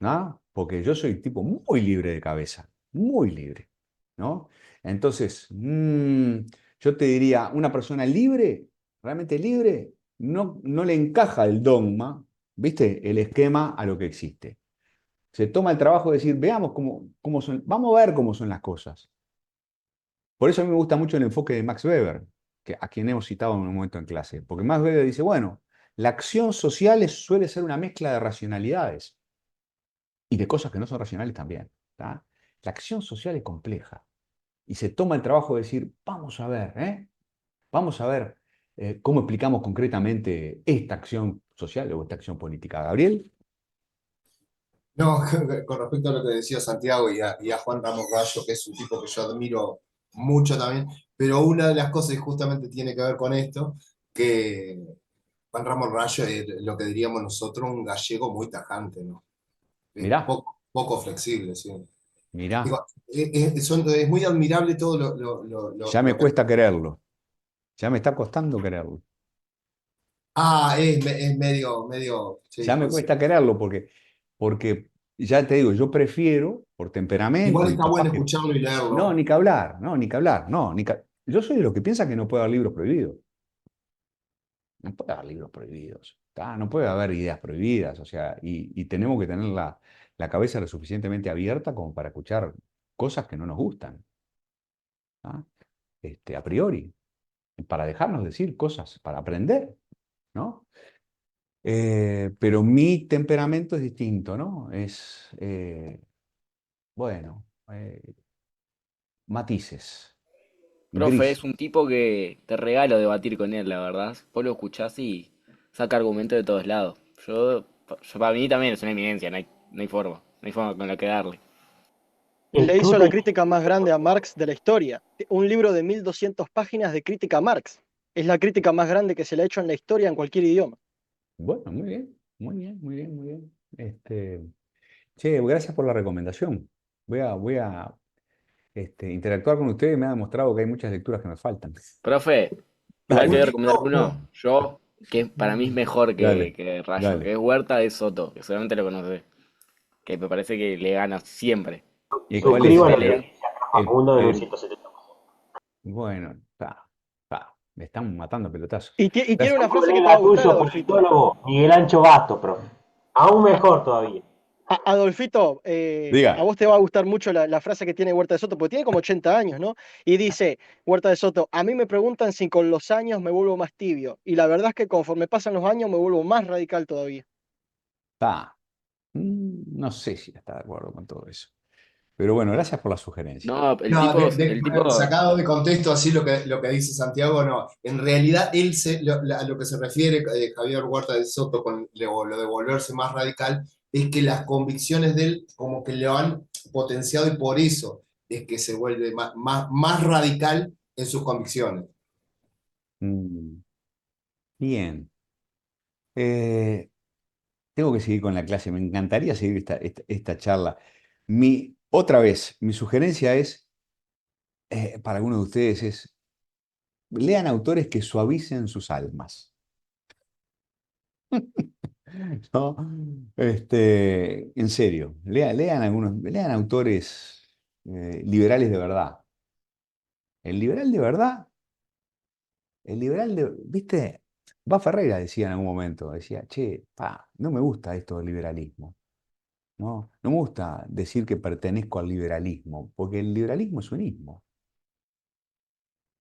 ¿no? Porque yo soy tipo muy libre de cabeza, muy libre, ¿no? Entonces, yo te diría, una persona libre, realmente libre, no le encaja el dogma, ¿viste? El esquema a lo que existe. Se toma el trabajo de decir, veamos cómo son, vamos a ver cómo son las cosas. Por eso a mí me gusta mucho el enfoque de Max Weber, a quien hemos citado en un momento en clase, porque Max Weber dice, bueno, la acción social suele ser una mezcla de racionalidades y de cosas que no son racionales también. ¿Tá? La acción social es compleja y se toma el trabajo de decir, vamos a ver, vamos a ver cómo explicamos concretamente esta acción social o esta acción política. Gabriel, No, con respecto a lo que decía Santiago y a Juan Ramos Rayo, que es un tipo que yo admiro mucho también, pero una de las cosas que justamente tiene que ver con esto, que Juan Ramos Rayo es lo que diríamos nosotros un gallego muy tajante, ¿no? mirá, Poco flexible, sí. mirá, Digo, es muy admirable todo ya me lo que... cuesta quererlo, ya me está costando quererlo. Ah, es medio, Ya sí, me cuesta quererlo porque ya te digo, yo prefiero, por temperamento igual y está capaz bueno que... escucharlo y No, leerlo. ni que hablar, no, ni que hablar, no, Yo soy de los que piensa que no puede haber libros prohibidos. No puede haber libros prohibidos. No puede haber ideas prohibidas, o sea, y tenemos que tener la cabeza lo suficientemente abierta como para escuchar cosas que no nos gustan, ¿tá? A priori. para dejarnos decir cosas, para aprender, ¿no? Pero mi temperamento es distinto, ¿no? Es, bueno, matices, Profe, gris. es un tipo que te regalo debatir con él, la verdad. Vos lo escuchás y saca argumentos de todos lados. Para mí también es una eminencia, no hay forma con la que darle. Le hizo Disfruto la crítica más grande a Marx de la historia. Un libro de 1200 páginas de crítica a Marx. Es la crítica más grande que se le ha hecho en la historia en cualquier idioma. Bueno, muy bien, muy bien, muy bien, muy bien. Che, gracias por la recomendación. Voy a interactuar con ustedes y me ha demostrado que hay muchas lecturas que me faltan. Profe, igual te Dale, voy a Un recomendar libro, uno, yo, que para mí es mejor dale, que Rayo, que dale. es Huerta de Soto, que seguramente lo conoces, que me parece que le gana siempre. ¿Y cuál es Después suscribo a te lo que leo. dice acá el, Facundo en un el, 170. bueno, me están matando pelotazos. Y tiene Gracias. una Un frase que te va a colega gustar, tuyo, Adolfito. politólogo, Miguel Ancho Bastos, profe. Aún mejor todavía. Adolfito, a Diga. vos te va a gustar mucho la frase que tiene Huerta de Soto, porque tiene como 80 años, ¿no? Y dice, Huerta de Soto, a mí me preguntan si con los años me vuelvo más tibio. Y la verdad es que conforme pasan los años me vuelvo más radical todavía. No sé si está de acuerdo con todo eso. Pero bueno, gracias por la sugerencia. No, No, el tipo, sacado de contexto, así lo que dice Santiago, no. En realidad, a lo que se refiere Javier Huerta de Soto con lo de volverse más radical, es que las convicciones de él como que lo han potenciado y por eso es que se vuelve más radical en sus convicciones. Mm, Bien. Eh, Tengo que seguir con la clase. Me encantaría seguir esta charla. Otra vez, mi sugerencia es, para algunos de ustedes, es lean autores que suavicen sus almas. ¿No? En serio, lean autores liberales de verdad. El liberal de verdad, ¿viste? Va Ferreira decía en algún momento, decía, che, no me gusta esto del liberalismo. ¿No? No me gusta decir que pertenezco al liberalismo, porque el liberalismo es un ismo.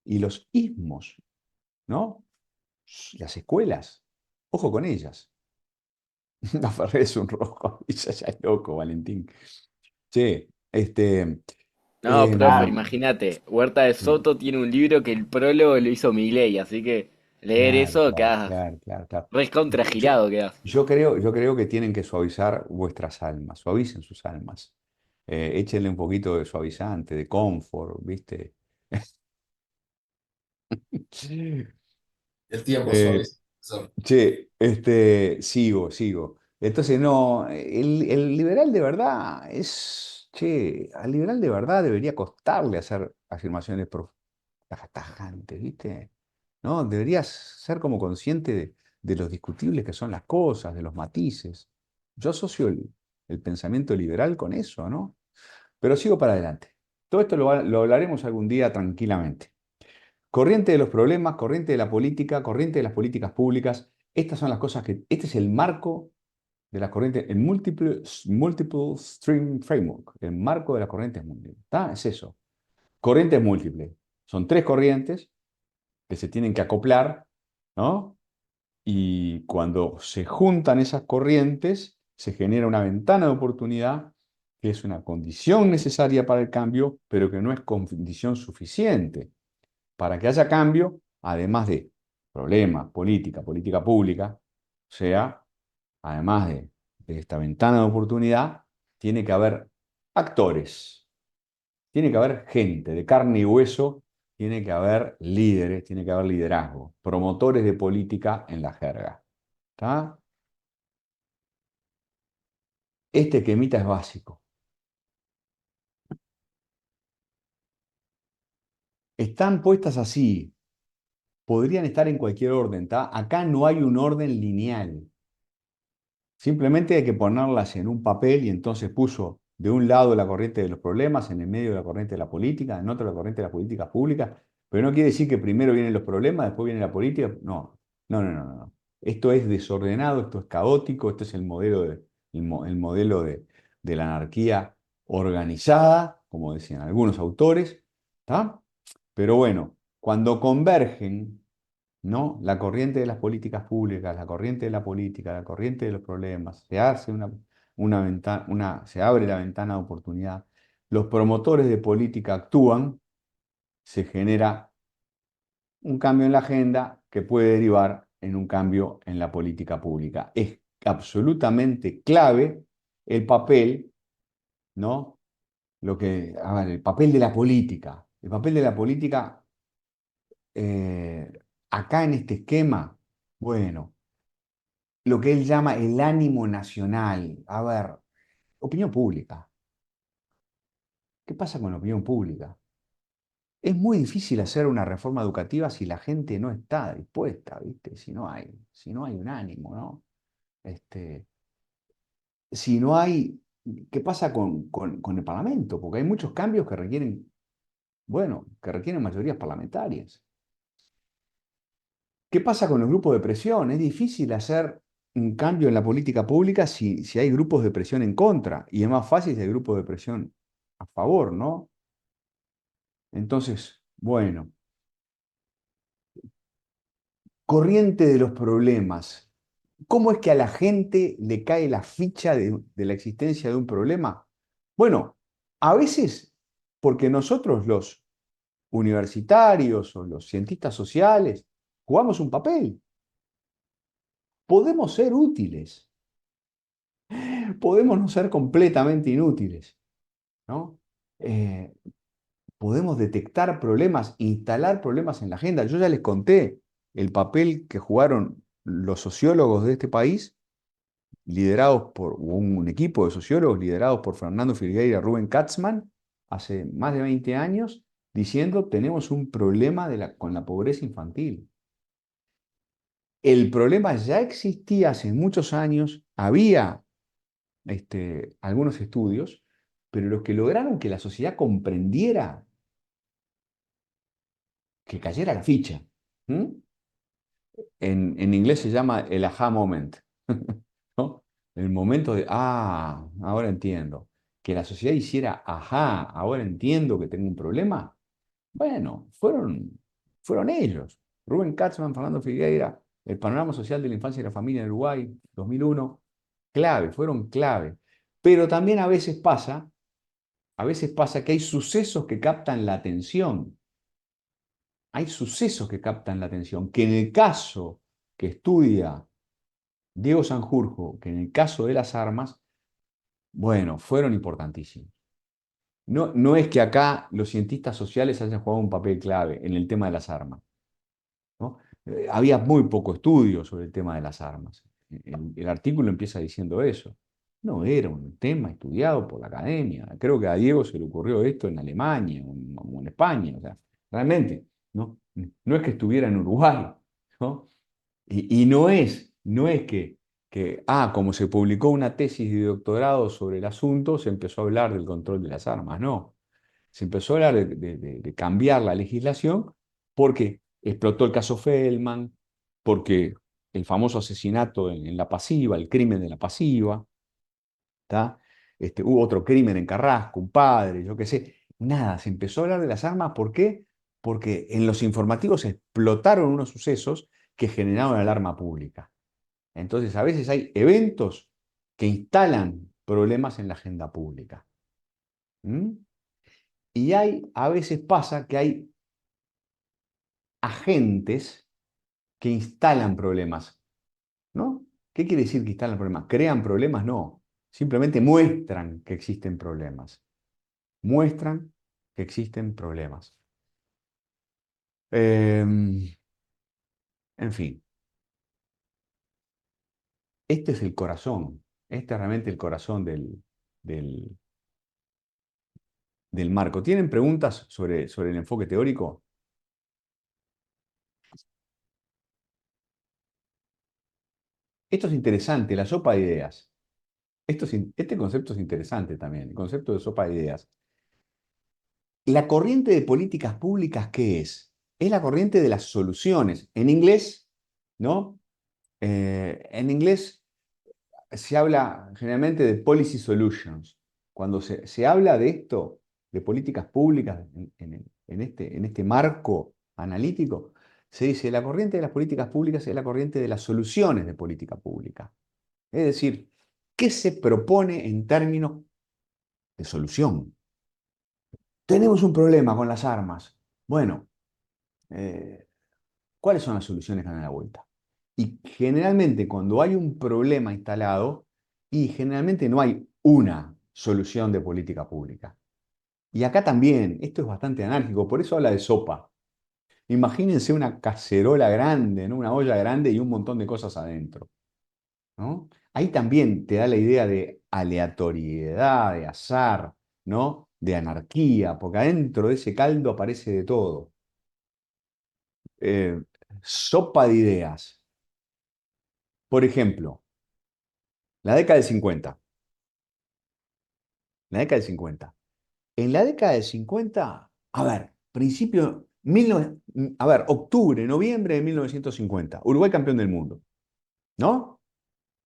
Y los ismos, ¿no? Las escuelas, ojo con ellas. La Ferrer es un rojo, y ya es loco, Valentín. Che, no, profe, em, imagínate, Huerta de sí, Soto tiene un libro que el prólogo lo hizo Milei, así que leer claro, eso claro, quedas claro, claro, claro. re Yo, contragirado quedas. yo creo que tienen que suavizar vuestras almas, suavicen sus almas. Échenle un poquito de suavizante, de confort, ¿viste? El tiempo suave. Eh, Che, sigo. Entonces, no, el liberal de verdad al liberal de verdad debería costarle hacer afirmaciones tajantes, ¿viste? ¿No? Deberías ser como consciente de los discutibles que son las cosas, de los matices. Yo asocio el pensamiento liberal con eso, ¿no? Pero sigo para adelante. Todo esto lo hablaremos algún día tranquilamente. Corriente de los problemas, corriente de la política, corriente de las políticas públicas. Estas son las cosas este es el marco de las corrientes, el multiple Stream Framework, el marco de las corrientes múltiples. ¿Está? Es eso. Corrientes múltiples. Son tres corrientes que se tienen que acoplar, ¿no? Y cuando se juntan esas corrientes, se genera una ventana de oportunidad que es una condición necesaria para el cambio, pero que no es condición suficiente para que haya cambio, además de problemas, política pública, o sea, además de esta ventana de oportunidad, tiene que haber actores, tiene que haber gente de carne y hueso, tiene que haber líderes, tiene que haber liderazgo, promotores de política en la jerga. ¿Está? Este esquemita es básico. Están puestas así, podrían estar en cualquier orden, ¿está? Acá no hay un orden lineal. Simplemente hay que ponerlas en un papel y entonces puso de un lado la corriente de los problemas, en el medio la corriente de la política, en otro la corriente de las políticas públicas, pero no quiere decir que primero vienen los problemas, después viene la política. No, no, no, no, no. Esto es desordenado, esto es caótico, esto es el modelo de la anarquía organizada, como decían algunos autores, ¿está? Pero bueno, cuando convergen, ¿no? La corriente de las políticas públicas, la corriente de la política, la corriente de los problemas, se abre la ventana de oportunidad, los promotores de política actúan, se genera un cambio en la agenda que puede derivar en un cambio en la política pública. Es absolutamente clave el papel, ¿no? El papel de la política. El papel de la política acá en este esquema, bueno, lo que él llama el ánimo nacional. A ver, opinión pública. ¿Qué pasa con la opinión pública? Es muy difícil hacer una reforma educativa si la gente no está dispuesta, ¿viste? Si no hay un ánimo, ¿no? Este, si no hay, ¿qué pasa con el Parlamento? Porque hay muchos cambios que requieren, bueno, que requieren mayorías parlamentarias. ¿Qué pasa con los grupos de presión? Es difícil hacer un cambio en la política pública si hay grupos de presión en contra, y es más fácil si hay grupos de presión a favor, ¿no? Entonces, bueno, corriente de los problemas. ¿Cómo es que a la gente le cae la ficha de la existencia de un problema? Bueno, a veces porque nosotros los universitarios o los cientistas sociales jugamos un papel. Podemos ser útiles, podemos no ser completamente inútiles, ¿no? Eh, Podemos detectar problemas, instalar problemas en la agenda. Yo ya les conté el papel que jugaron los sociólogos de este país, un equipo de sociólogos liderados por Fernando Filgueira y Rubén Katzmann, hace más de 20 años, diciendo tenemos un problema con la pobreza infantil. El problema ya existía hace muchos años, había algunos estudios, pero los que lograron que la sociedad comprendiera, que cayera la ficha. ¿Mm? En inglés se llama el aha moment, ¿no? El momento de, ahora entiendo. Que la sociedad hiciera, ahora entiendo que tengo un problema. Bueno, fueron ellos. Rubén Katzmann, Fernando Figueira, el panorama social de la infancia y la familia en Uruguay, 2001, clave, fueron clave. Pero también a veces pasa que hay sucesos que captan la atención. Hay sucesos que captan la atención, que en el caso que estudia Diego Sanjurjo, que en el caso de las armas, bueno, fueron importantísimos. No es que acá los cientistas sociales hayan jugado un papel clave en el tema de las armas, ¿no? Había muy poco estudio sobre el tema de las armas. El artículo empieza diciendo eso. No era un tema estudiado por la academia. Creo que a Diego se le ocurrió esto en Alemania o en España. O sea, realmente, ¿no? No es que estuviera en Uruguay, ¿no? Y no es que, como se publicó una tesis de doctorado sobre el asunto, se empezó a hablar del control de las armas. No, se empezó a hablar de cambiar la legislación porque explotó el caso Feldman, porque el famoso asesinato en La Pasiva, el crimen de La Pasiva, ¿tá? Hubo otro crimen en Carrasco, un padre, yo qué sé. Nada, se empezó a hablar de las armas. ¿Por qué? Porque en los informativos explotaron unos sucesos que generaron alarma pública. Entonces, a veces hay eventos que instalan problemas en la agenda pública. ¿Mm? Y a veces pasa que hay agentes que instalan problemas, ¿no? ¿Qué quiere decir que instalan problemas? ¿Crean problemas? No. Simplemente muestran que existen problemas. Muestran que existen problemas. En fin, este es el corazón. Este es realmente el corazón del, del marco. ¿Tienen preguntas sobre el enfoque teórico? Esto es interesante, la sopa de ideas. Este concepto es interesante también, el concepto de sopa de ideas. La corriente de políticas públicas, ¿qué es? Es la corriente de las soluciones. En inglés, ¿no? En inglés se habla generalmente de policy solutions. Cuando se habla de esto, de políticas públicas en este marco analítico, se dice la corriente de las políticas públicas es la corriente de las soluciones de política pública. Es decir, ¿qué se propone en términos de solución? Tenemos un problema con las armas. Bueno, eh, ¿cuáles son las soluciones que dan la vuelta? Y generalmente cuando hay un problema instalado, y generalmente no hay una solución de política pública. Y acá también, esto es bastante anárquico, por eso habla de sopa. Imagínense una cacerola grande, ¿no? Una olla grande y un montón de cosas adentro, ¿no? Ahí también te da la idea de aleatoriedad, de azar, ¿no? De anarquía, porque adentro de ese caldo aparece de todo. Eh, Sopa de ideas. Por ejemplo, la década del 50. La década del 50. En la década del 50, a ver, octubre, noviembre de 1950, Uruguay campeón del mundo, ¿no?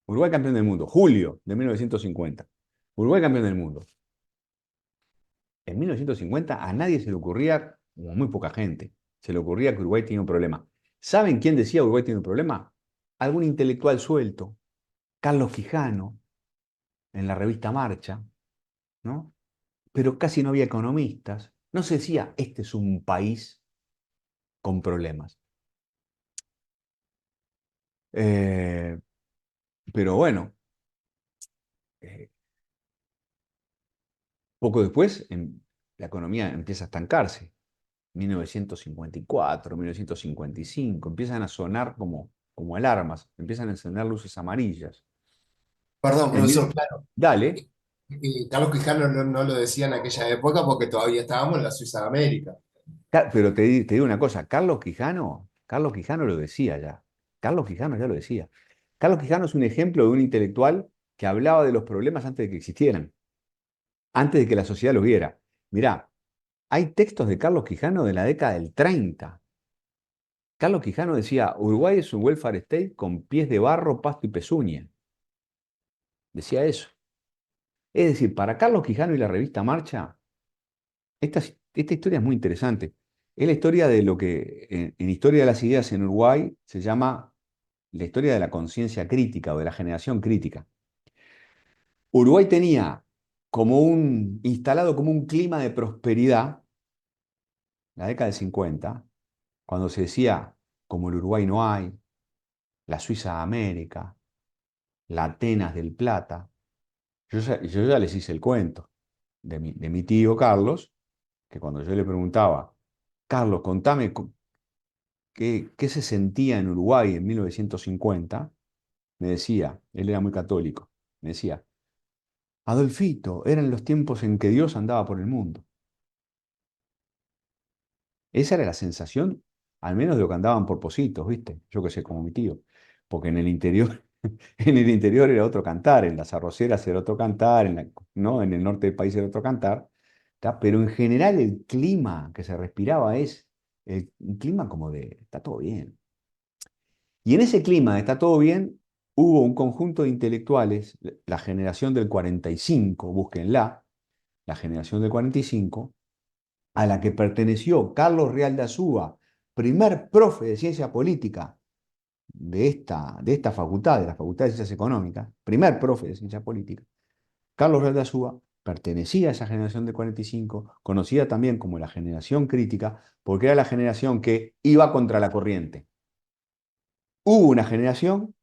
Uruguay campeón del mundo, julio de 1950, Uruguay campeón del mundo. En 1950 a nadie se le ocurría, o a muy poca gente, se le ocurría que Uruguay tenía un problema. ¿Saben quién decía Uruguay tiene un problema? Algún intelectual suelto, Carlos Quijano, en la revista Marcha, ¿no? Pero casi no había economistas. No se decía, este es un país con problemas. Eh, pero bueno, eh, poco después la economía empieza a estancarse. 1954, 1955, empiezan a sonar como alarmas, empiezan a encender luces amarillas. Perdón, En profesor, mil- claro. Dale, Carlos Quijano no lo decía en aquella época porque todavía estábamos en la Suiza de América. pero te digo una cosa, Carlos Quijano lo decía ya, Carlos Quijano ya lo decía. Carlos Quijano es un ejemplo de un intelectual que hablaba de los problemas antes de que existieran, antes de que la sociedad los viera. Mirá, hay textos de Carlos Quijano de la década del 30. Carlos Quijano decía, Uruguay es un welfare state con pies de barro, pasto y pezuña. Decía eso. Es decir, para Carlos Quijano y la revista Marcha, esta historia es muy interesante. Es la historia de lo que en Historia de las Ideas en Uruguay se llama la historia de la conciencia crítica o de la generación crítica. Uruguay tenía instalado como un clima de prosperidad, la década del 50, cuando se decía, como el Uruguay no hay, la Suiza de América, la Atenas del Plata. Yo ya les hice el cuento de mi tío Carlos, que cuando yo le preguntaba, Carlos, contame qué se sentía en Uruguay en 1950, me decía, él era muy católico, me decía, Adolfito, eran los tiempos en que Dios andaba por el mundo. Esa era la sensación, al menos de lo que andaban por Positos, ¿viste? Yo que sé, como mi tío. Porque en el interior, en el interior era otro cantar, en las arroceras era otro cantar, ¿no? En el norte del país era otro cantar, ¿tá? Pero en general el clima que se respiraba es un clima como de, está todo bien. Y en ese clima de está todo bien, hubo un conjunto de intelectuales, la generación del 45, búsquenla, la generación del 45, a la que perteneció Carlos Real de Azúa, primer profe de ciencia política de esta facultad, de la Facultad de Ciencias Económicas, primer profe de ciencia política, Carlos Real de Azúa pertenecía a esa generación de 45, conocida también como la generación crítica, porque era la generación que iba contra la corriente. Hubo una generación,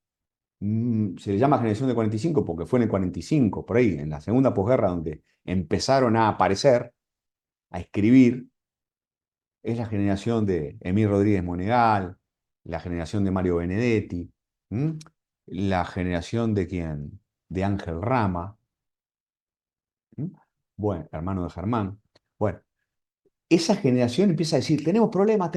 se le llama generación de 45 porque fue en el 45, por ahí, en la segunda posguerra, donde empezaron a aparecer, a escribir. Es la generación de Emil Rodríguez Monegal, la generación de Mario Benedetti, ¿m? La generación de quién, de Ángel Rama, ¿m? Bueno, hermano de Germán. Bueno, esa generación empieza a decir, tenemos problemas,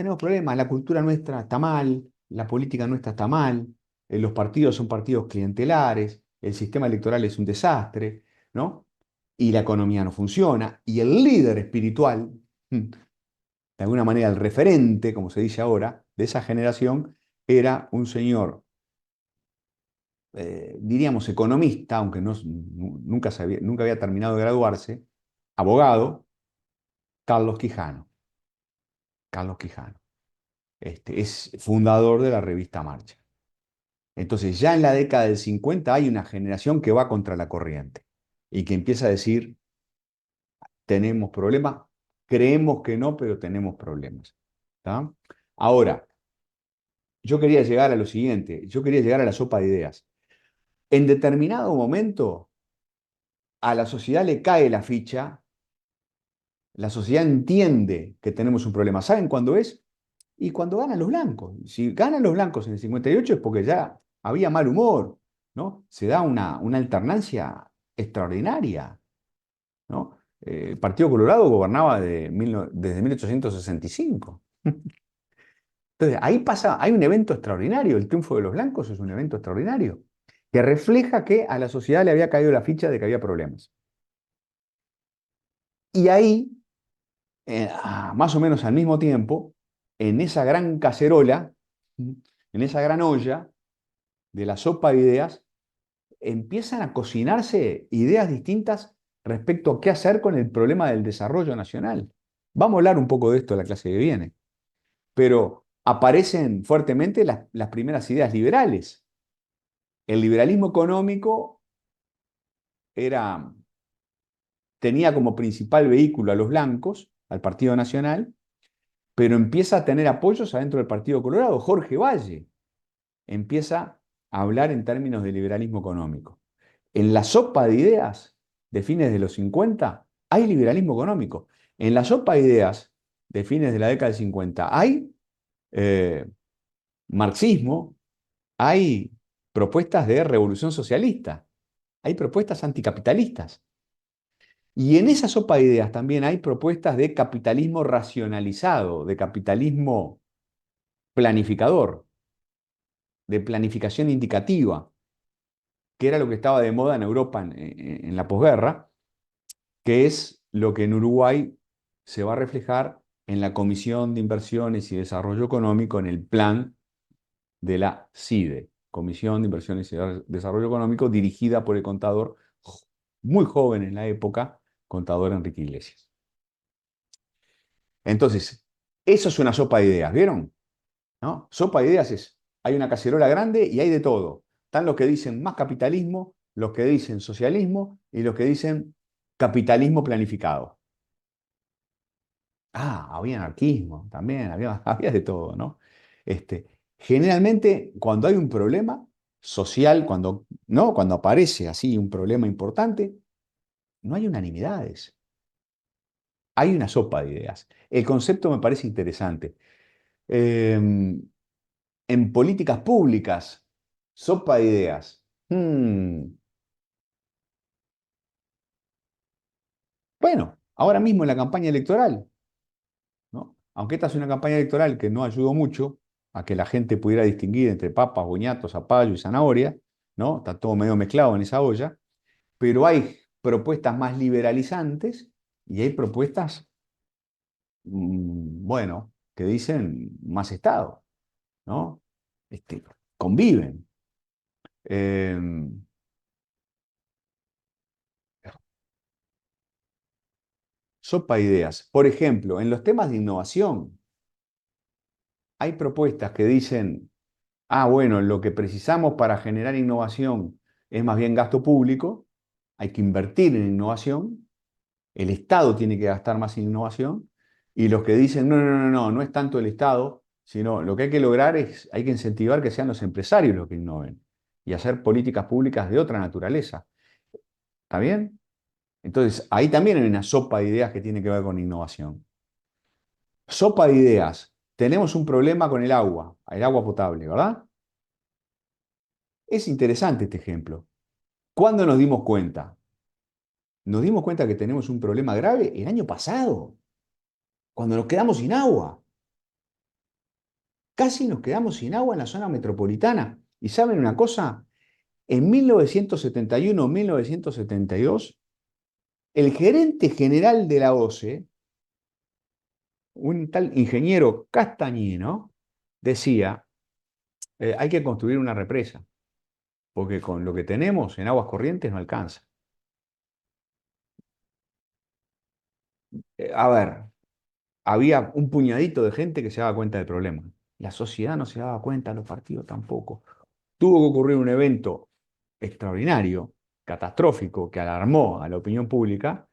la cultura nuestra está mal, la política nuestra está mal, los partidos son partidos clientelares, el sistema electoral es un desastre, ¿no? Y la economía no funciona, y el líder espiritual, de alguna manera el referente, como se dice ahora, de esa generación, era un señor, diríamos economista, aunque nunca había terminado de graduarse, abogado, Carlos Quijano. Carlos Quijano. es fundador de la revista Marcha. Entonces, ya en la década del 50 hay una generación que va contra la corriente y que empieza a decir, tenemos problemas, creemos que no, pero tenemos problemas. ¿Tá? Ahora, yo quería llegar a lo siguiente, yo quería llegar a la sopa de ideas. En determinado momento, a la sociedad le cae la ficha, la sociedad entiende que tenemos un problema. ¿Saben cuándo es? Y cuando ganan los blancos. Si ganan los blancos en el 58 es porque ya había mal humor, ¿no? Se da una alternancia extraordinaria, ¿no? El Partido Colorado gobernaba desde 1865. Entonces, ahí pasa, hay un evento extraordinario, el triunfo de los blancos es un evento extraordinario, que refleja que a la sociedad le había caído la ficha de que había problemas. Y ahí, más o menos al mismo tiempo, en esa gran cacerola, en esa gran olla de la sopa de ideas, empiezan a cocinarse ideas distintas respecto a qué hacer con el problema del desarrollo nacional. Vamos a hablar un poco de esto en la clase que viene, pero aparecen fuertemente las primeras ideas liberales. El liberalismo económico era, tenía como principal vehículo a los blancos, al Partido Nacional, pero empieza a tener apoyos adentro del Partido Colorado. Jorge Valle empieza a hablar en términos de liberalismo económico. En la sopa de ideas de fines de los 50 hay liberalismo económico. En la sopa de ideas de fines de la década del 50 hay marxismo, hay propuestas de revolución socialista, hay propuestas anticapitalistas. Y en esa sopa de ideas también hay propuestas de capitalismo racionalizado, de capitalismo planificador, de planificación indicativa, que era lo que estaba de moda en Europa en la posguerra, que es lo que en Uruguay se va a reflejar en la Comisión de Inversiones y Desarrollo Económico, en el plan de la CIDE, Comisión de Inversiones y Desarrollo Económico, dirigida por el contador muy joven en la época, contador Enrique Iglesias. Entonces, eso es una sopa de ideas, ¿vieron? ¿No? Sopa de ideas es, hay una cacerola grande y hay de todo. Están los que dicen más capitalismo, los que dicen socialismo y los que dicen capitalismo planificado. Ah, había anarquismo también, había de todo, ¿no? Generalmente, cuando hay un problema social, ¿no? Cuando aparece así un problema importante, no hay unanimidades. Hay una sopa de ideas. El concepto me parece interesante. En políticas públicas, sopa de ideas. Bueno, ahora mismo en la campaña electoral, ¿no? Aunque esta es una campaña electoral que no ayudó mucho a que la gente pudiera distinguir entre papas, boñatos, zapallo y zanahoria, ¿no? Está todo medio mezclado en esa olla, pero hay propuestas más liberalizantes y hay propuestas, bueno, que dicen más Estado, ¿no? Conviven. Em, Sopa de ideas. Por ejemplo, en los temas de innovación, hay propuestas que dicen, bueno, lo que precisamos para generar innovación es más bien gasto público, hay que invertir en innovación, el Estado tiene que gastar más en innovación, y los que dicen, no, no, no, no, no es tanto el Estado, sino lo que hay que lograr es, hay que incentivar que sean los empresarios los que innoven y hacer políticas públicas de otra naturaleza. ¿Está bien? Entonces, ahí también hay una sopa de ideas que tiene que ver con innovación. Sopa de ideas. Tenemos un problema con el agua potable, ¿verdad? Es interesante este ejemplo. ¿Cuándo nos dimos cuenta? Nos dimos cuenta que tenemos un problema grave el año pasado, cuando nos quedamos sin agua. Casi nos quedamos sin agua en la zona metropolitana. ¿Y saben una cosa? En 1971-1972, el gerente general de la OCE, un tal ingeniero Castañino, decía, hay que construir una represa, porque con lo que tenemos en aguas corrientes no alcanza. A ver, había un puñadito de gente que se daba cuenta del problema. La sociedad no se daba cuenta, los partidos tampoco. Tuvo que ocurrir un evento extraordinario, catastrófico, que alarmó a la opinión pública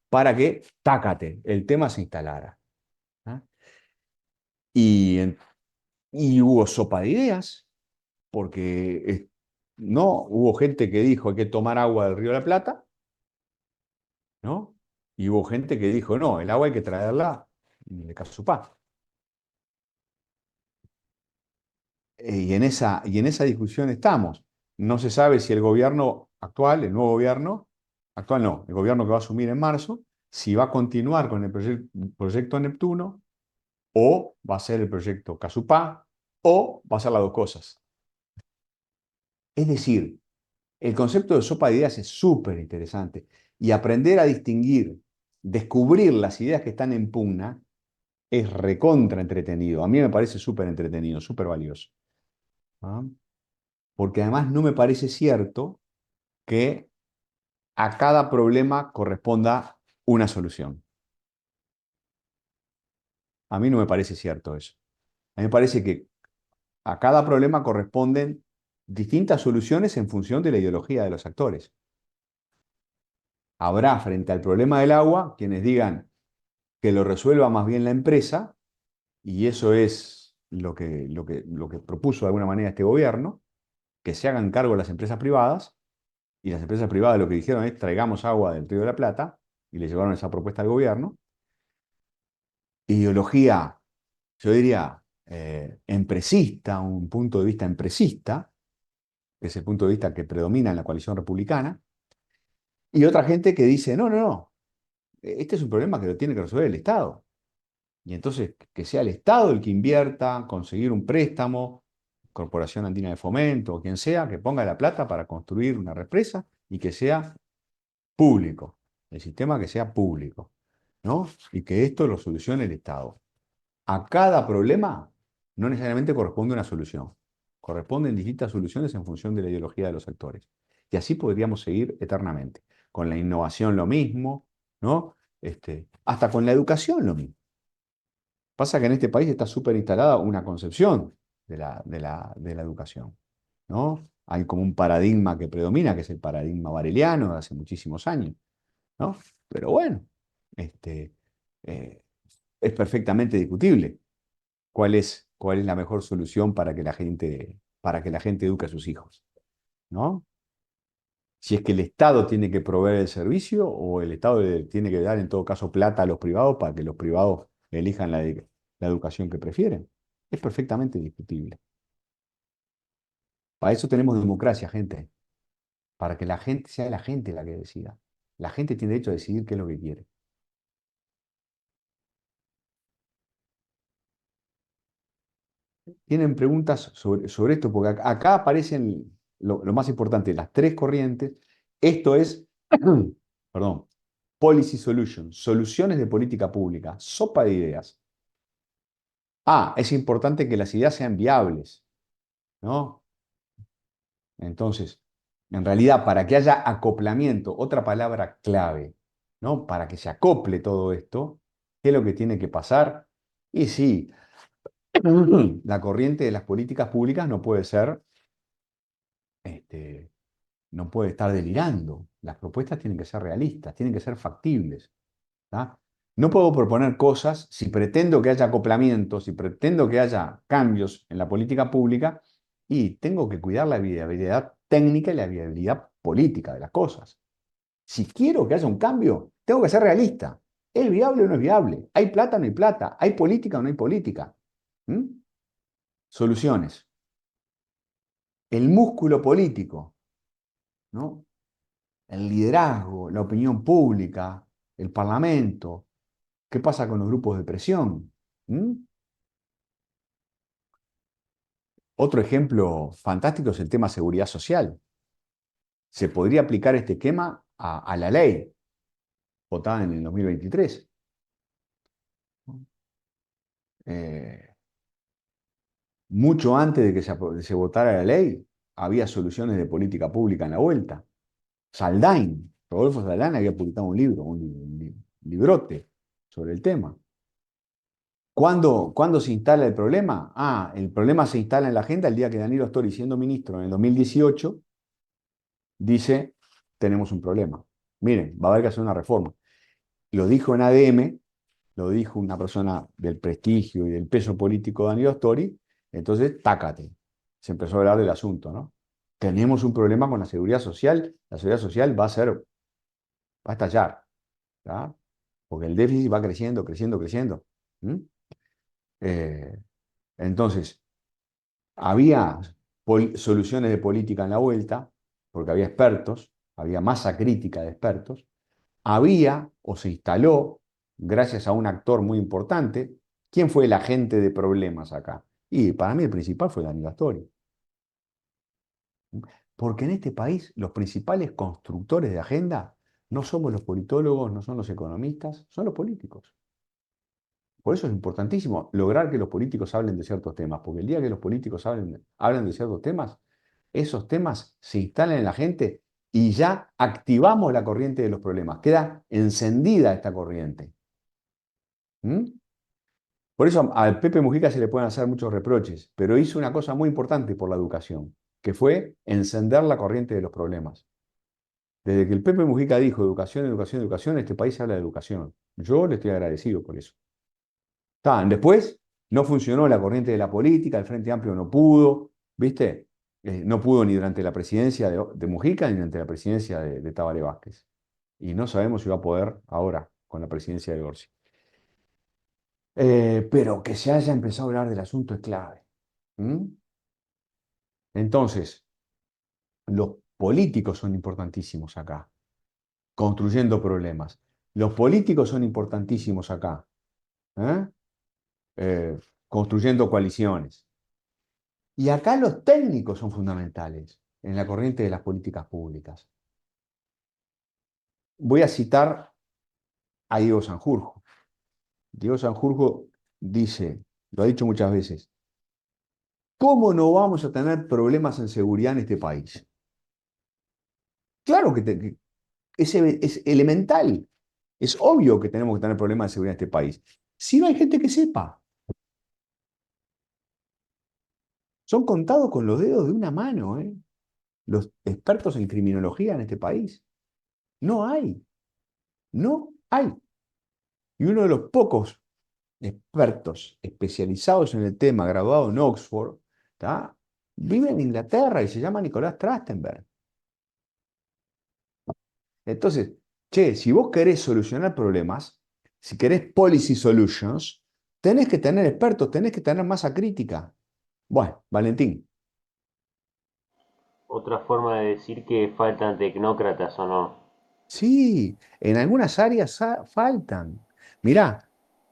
para que, tácate, el tema se instalara. ¿Ah? Y, y hubo sopa de ideas, porque no hubo gente que dijo hay que tomar agua del Río de la Plata, ¿no? Y hubo gente que dijo no, el agua hay que traerla de Casupá. Y en esa discusión estamos. No se sabe si el gobierno actual, el nuevo gobierno, actual no, el gobierno que va a asumir en marzo, si va a continuar con el proyecto Neptuno, o va a ser el proyecto Casupá, o va a ser las dos cosas. Es decir, el concepto de sopa de ideas es súper interesante. Y aprender a distinguir, descubrir las ideas que están en pugna, es recontra entretenido. A mí me parece súper entretenido, súper valioso. ¿Ah? Porque además no me parece cierto que a cada problema corresponda una solución. A mí no me parece cierto eso. A mí me parece que a cada problema corresponden distintas soluciones en función de la ideología de los actores. Habrá frente al problema del agua quienes digan que lo resuelva más bien la empresa, y eso es lo que propuso de alguna manera este gobierno, que se hagan cargo las empresas privadas, y las empresas privadas lo que dijeron es traigamos agua del Río de la Plata, y le llevaron esa propuesta al gobierno. Ideología, yo diría, empresista, un punto de vista empresista, que es el punto de vista que predomina en la coalición republicana, y otra gente que dice, no, no, no, este es un problema que lo tiene que resolver el Estado. Y entonces que sea el Estado el que invierta, conseguir un préstamo, Corporación Andina de Fomento o quien sea, que ponga la plata para construir una represa y que sea público, el sistema que sea público, ¿no? Y que esto lo solucione el Estado. A cada problema no necesariamente corresponde una solución. Corresponden distintas soluciones en función de la ideología de los actores. Y así podríamos seguir eternamente. Con la innovación lo mismo, ¿no? Hasta con la educación lo mismo. Pasa que en este país está súper instalada una concepción de la educación, ¿no? Hay como un paradigma que predomina, que es el paradigma bareliano de hace muchísimos años, ¿no? Pero bueno, este, es perfectamente discutible cuál es la mejor solución para que la gente eduque a sus hijos, ¿no? Si es que el Estado tiene que proveer el servicio o el Estado le tiene que dar en todo caso plata a los privados para que los privados elijan la educación que prefieren. Es perfectamente discutible. Para eso tenemos democracia, gente. Para que la gente sea la gente la que decida. La gente tiene derecho a decidir qué es lo que quiere. ¿Tienen preguntas sobre esto? Porque acá aparecen lo más importante, las tres corrientes. Esto es, perdón, Policy Solutions, soluciones de política pública, sopa de ideas. Es importante que las ideas sean viables, ¿no? Entonces, en realidad, para que haya acoplamiento, otra palabra clave, ¿no? Para que se acople todo esto, ¿qué es lo que tiene que pasar? Y sí, la corriente de las políticas públicas no puede ser, no puede estar delirando. Las propuestas tienen que ser realistas, tienen que ser factibles. ¿Tá? No puedo proponer cosas si pretendo que haya acoplamiento, si pretendo que haya cambios en la política pública, y tengo que cuidar la viabilidad técnica y la viabilidad política de las cosas. Si quiero que haya un cambio, tengo que ser realista. ¿Es viable o no es viable? ¿Hay plata o no hay plata? ¿Hay política o no hay política? ¿Mm? Soluciones. El músculo político, ¿no? El liderazgo, la opinión pública, el parlamento. ¿Qué pasa con los grupos de presión? ¿Mm? Otro ejemplo fantástico es el tema seguridad social. Se podría aplicar este esquema a la ley votada en el 2023. Eh, Mucho antes de que se votara la ley, había soluciones de política pública en la vuelta. Saldain, Rodolfo Saldain había publicado un libro, un librote sobre el tema. ¿Cuándo se instala el problema? El problema se instala en la agenda el día que Danilo Astori, siendo ministro en el 2018, dice, tenemos un problema. Miren, va a haber que hacer una reforma. Lo dijo en ADM, lo dijo una persona del prestigio y del peso político de Danilo Astori, entonces, tácate. Se empezó a hablar del asunto, ¿no? Tenemos un problema con la seguridad social va a estallar, ¿tá? Porque el déficit va creciendo, creciendo, creciendo. ¿Mm? Eh, entonces, había soluciones de política en la vuelta, porque había expertos, había masa crítica de expertos, había o se instaló, gracias a un actor muy importante. ¿Quién fue el agente de problemas acá? Y para mí el principal fue Daniel Astori. Porque en este país los principales constructores de agenda no somos los politólogos, no son los economistas, son los políticos. Por eso es importantísimo lograr que los políticos hablen de ciertos temas, porque el día que los políticos hablan de ciertos temas, esos temas se instalan en la gente y ya activamos la corriente de los problemas. Queda encendida esta corriente. ¿Mm? Por eso al Pepe Mujica se le pueden hacer muchos reproches, pero hizo una cosa muy importante por la educación, que fue encender la corriente de los problemas. Desde que el Pepe Mujica dijo educación, educación, educación, este país habla de educación. Yo le estoy agradecido por eso. Después no funcionó la corriente de la política, el Frente Amplio no pudo, ¿viste? No pudo ni durante la presidencia de Mujica ni durante la presidencia de Tabaré Vázquez. Y no sabemos si va a poder ahora con la presidencia de Orsi. Pero que se haya empezado a hablar del asunto es clave. ¿Mm? Entonces, los políticos son importantísimos acá, construyendo problemas. Los políticos son importantísimos acá, ¿eh? Eh, construyendo coaliciones. Y acá los técnicos son fundamentales en la corriente de las políticas públicas. Voy a citar a Diego Sanjurjo. Diego Sanjurjo dice, lo ha dicho muchas veces, ¿cómo no vamos a tener problemas en seguridad en este país? Claro que es elemental, es obvio que tenemos que tener problemas de seguridad en este país. Si no hay gente que sepa, son contados con los dedos de una mano, ¿eh? Los expertos en criminología en este país. No hay, no hay. Y uno de los pocos expertos especializados en el tema, graduado en Oxford, ¿tá? Vive en Inglaterra y se llama Nicolás Trachtenberg. Entonces, che, si vos querés solucionar problemas, si querés policy solutions, tenés que tener expertos, tenés que tener masa crítica. Bueno, Valentín. Otra forma de decir que faltan tecnócratas o no. Sí, en algunas áreas faltan. Mirá,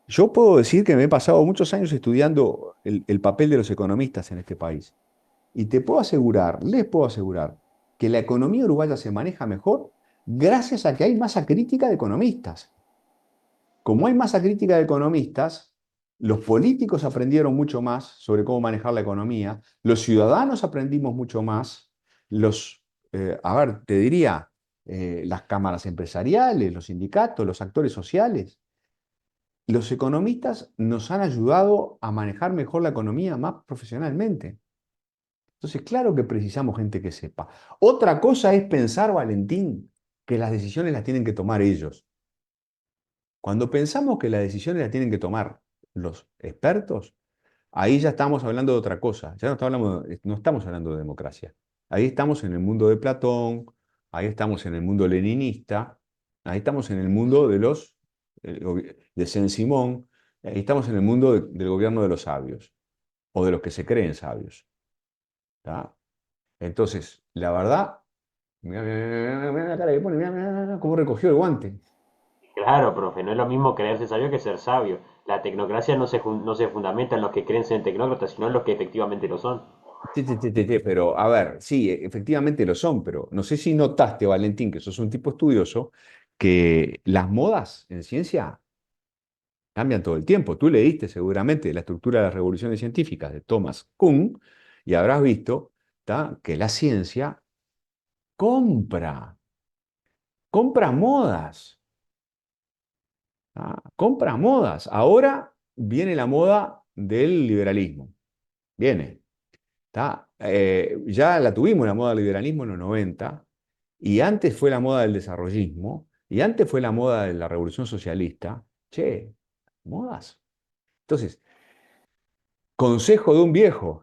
yo puedo decir que me he pasado muchos años estudiando el papel de los economistas en este país. Y te puedo asegurar, les puedo asegurar, que la economía uruguaya se maneja mejor gracias a que hay masa crítica de economistas. Como hay masa crítica de economistas, los políticos aprendieron mucho más sobre cómo manejar la economía, los ciudadanos aprendimos mucho más, a ver, te diría, las cámaras empresariales, los sindicatos, los actores sociales. Los economistas nos han ayudado a manejar mejor la economía más profesionalmente. Entonces, claro que precisamos gente que sepa. Otra cosa es pensar, Valentín, que las decisiones las tienen que tomar ellos. Cuando pensamos que las decisiones las tienen que tomar los expertos, ahí ya estamos hablando de otra cosa. Ya no estamos hablando de democracia. Ahí estamos en el mundo de Platón, ahí estamos en el mundo leninista, ahí estamos en el mundo de Saint-Simon, ahí estamos en el mundo del gobierno de los sabios, o de los que se creen sabios. ¿Tá? Entonces, la verdad, mira la cara que pone, mira cómo recogió el guante. Claro, profe, no es lo mismo creerse sabio que ser sabio. La tecnocracia no se fundamenta en los que creen ser tecnócratas, sino en los que efectivamente lo son. Pero, a ver, sí, efectivamente lo son, pero no sé si notaste, Valentín, que sos un tipo estudioso, que las modas en ciencia cambian todo el tiempo. Tú leíste seguramente La estructura de las revoluciones científicas de Thomas Kuhn y habrás visto, ¿tá?, que la ciencia compra, compra modas. ¿Tá? Compra modas. Ahora viene la moda del liberalismo. Viene. ¿Tá? Ya la tuvimos la moda del liberalismo en los 90, y antes fue la moda del desarrollismo, y antes fue la moda de la revolución socialista. Che, modas. Entonces, consejo de un viejo,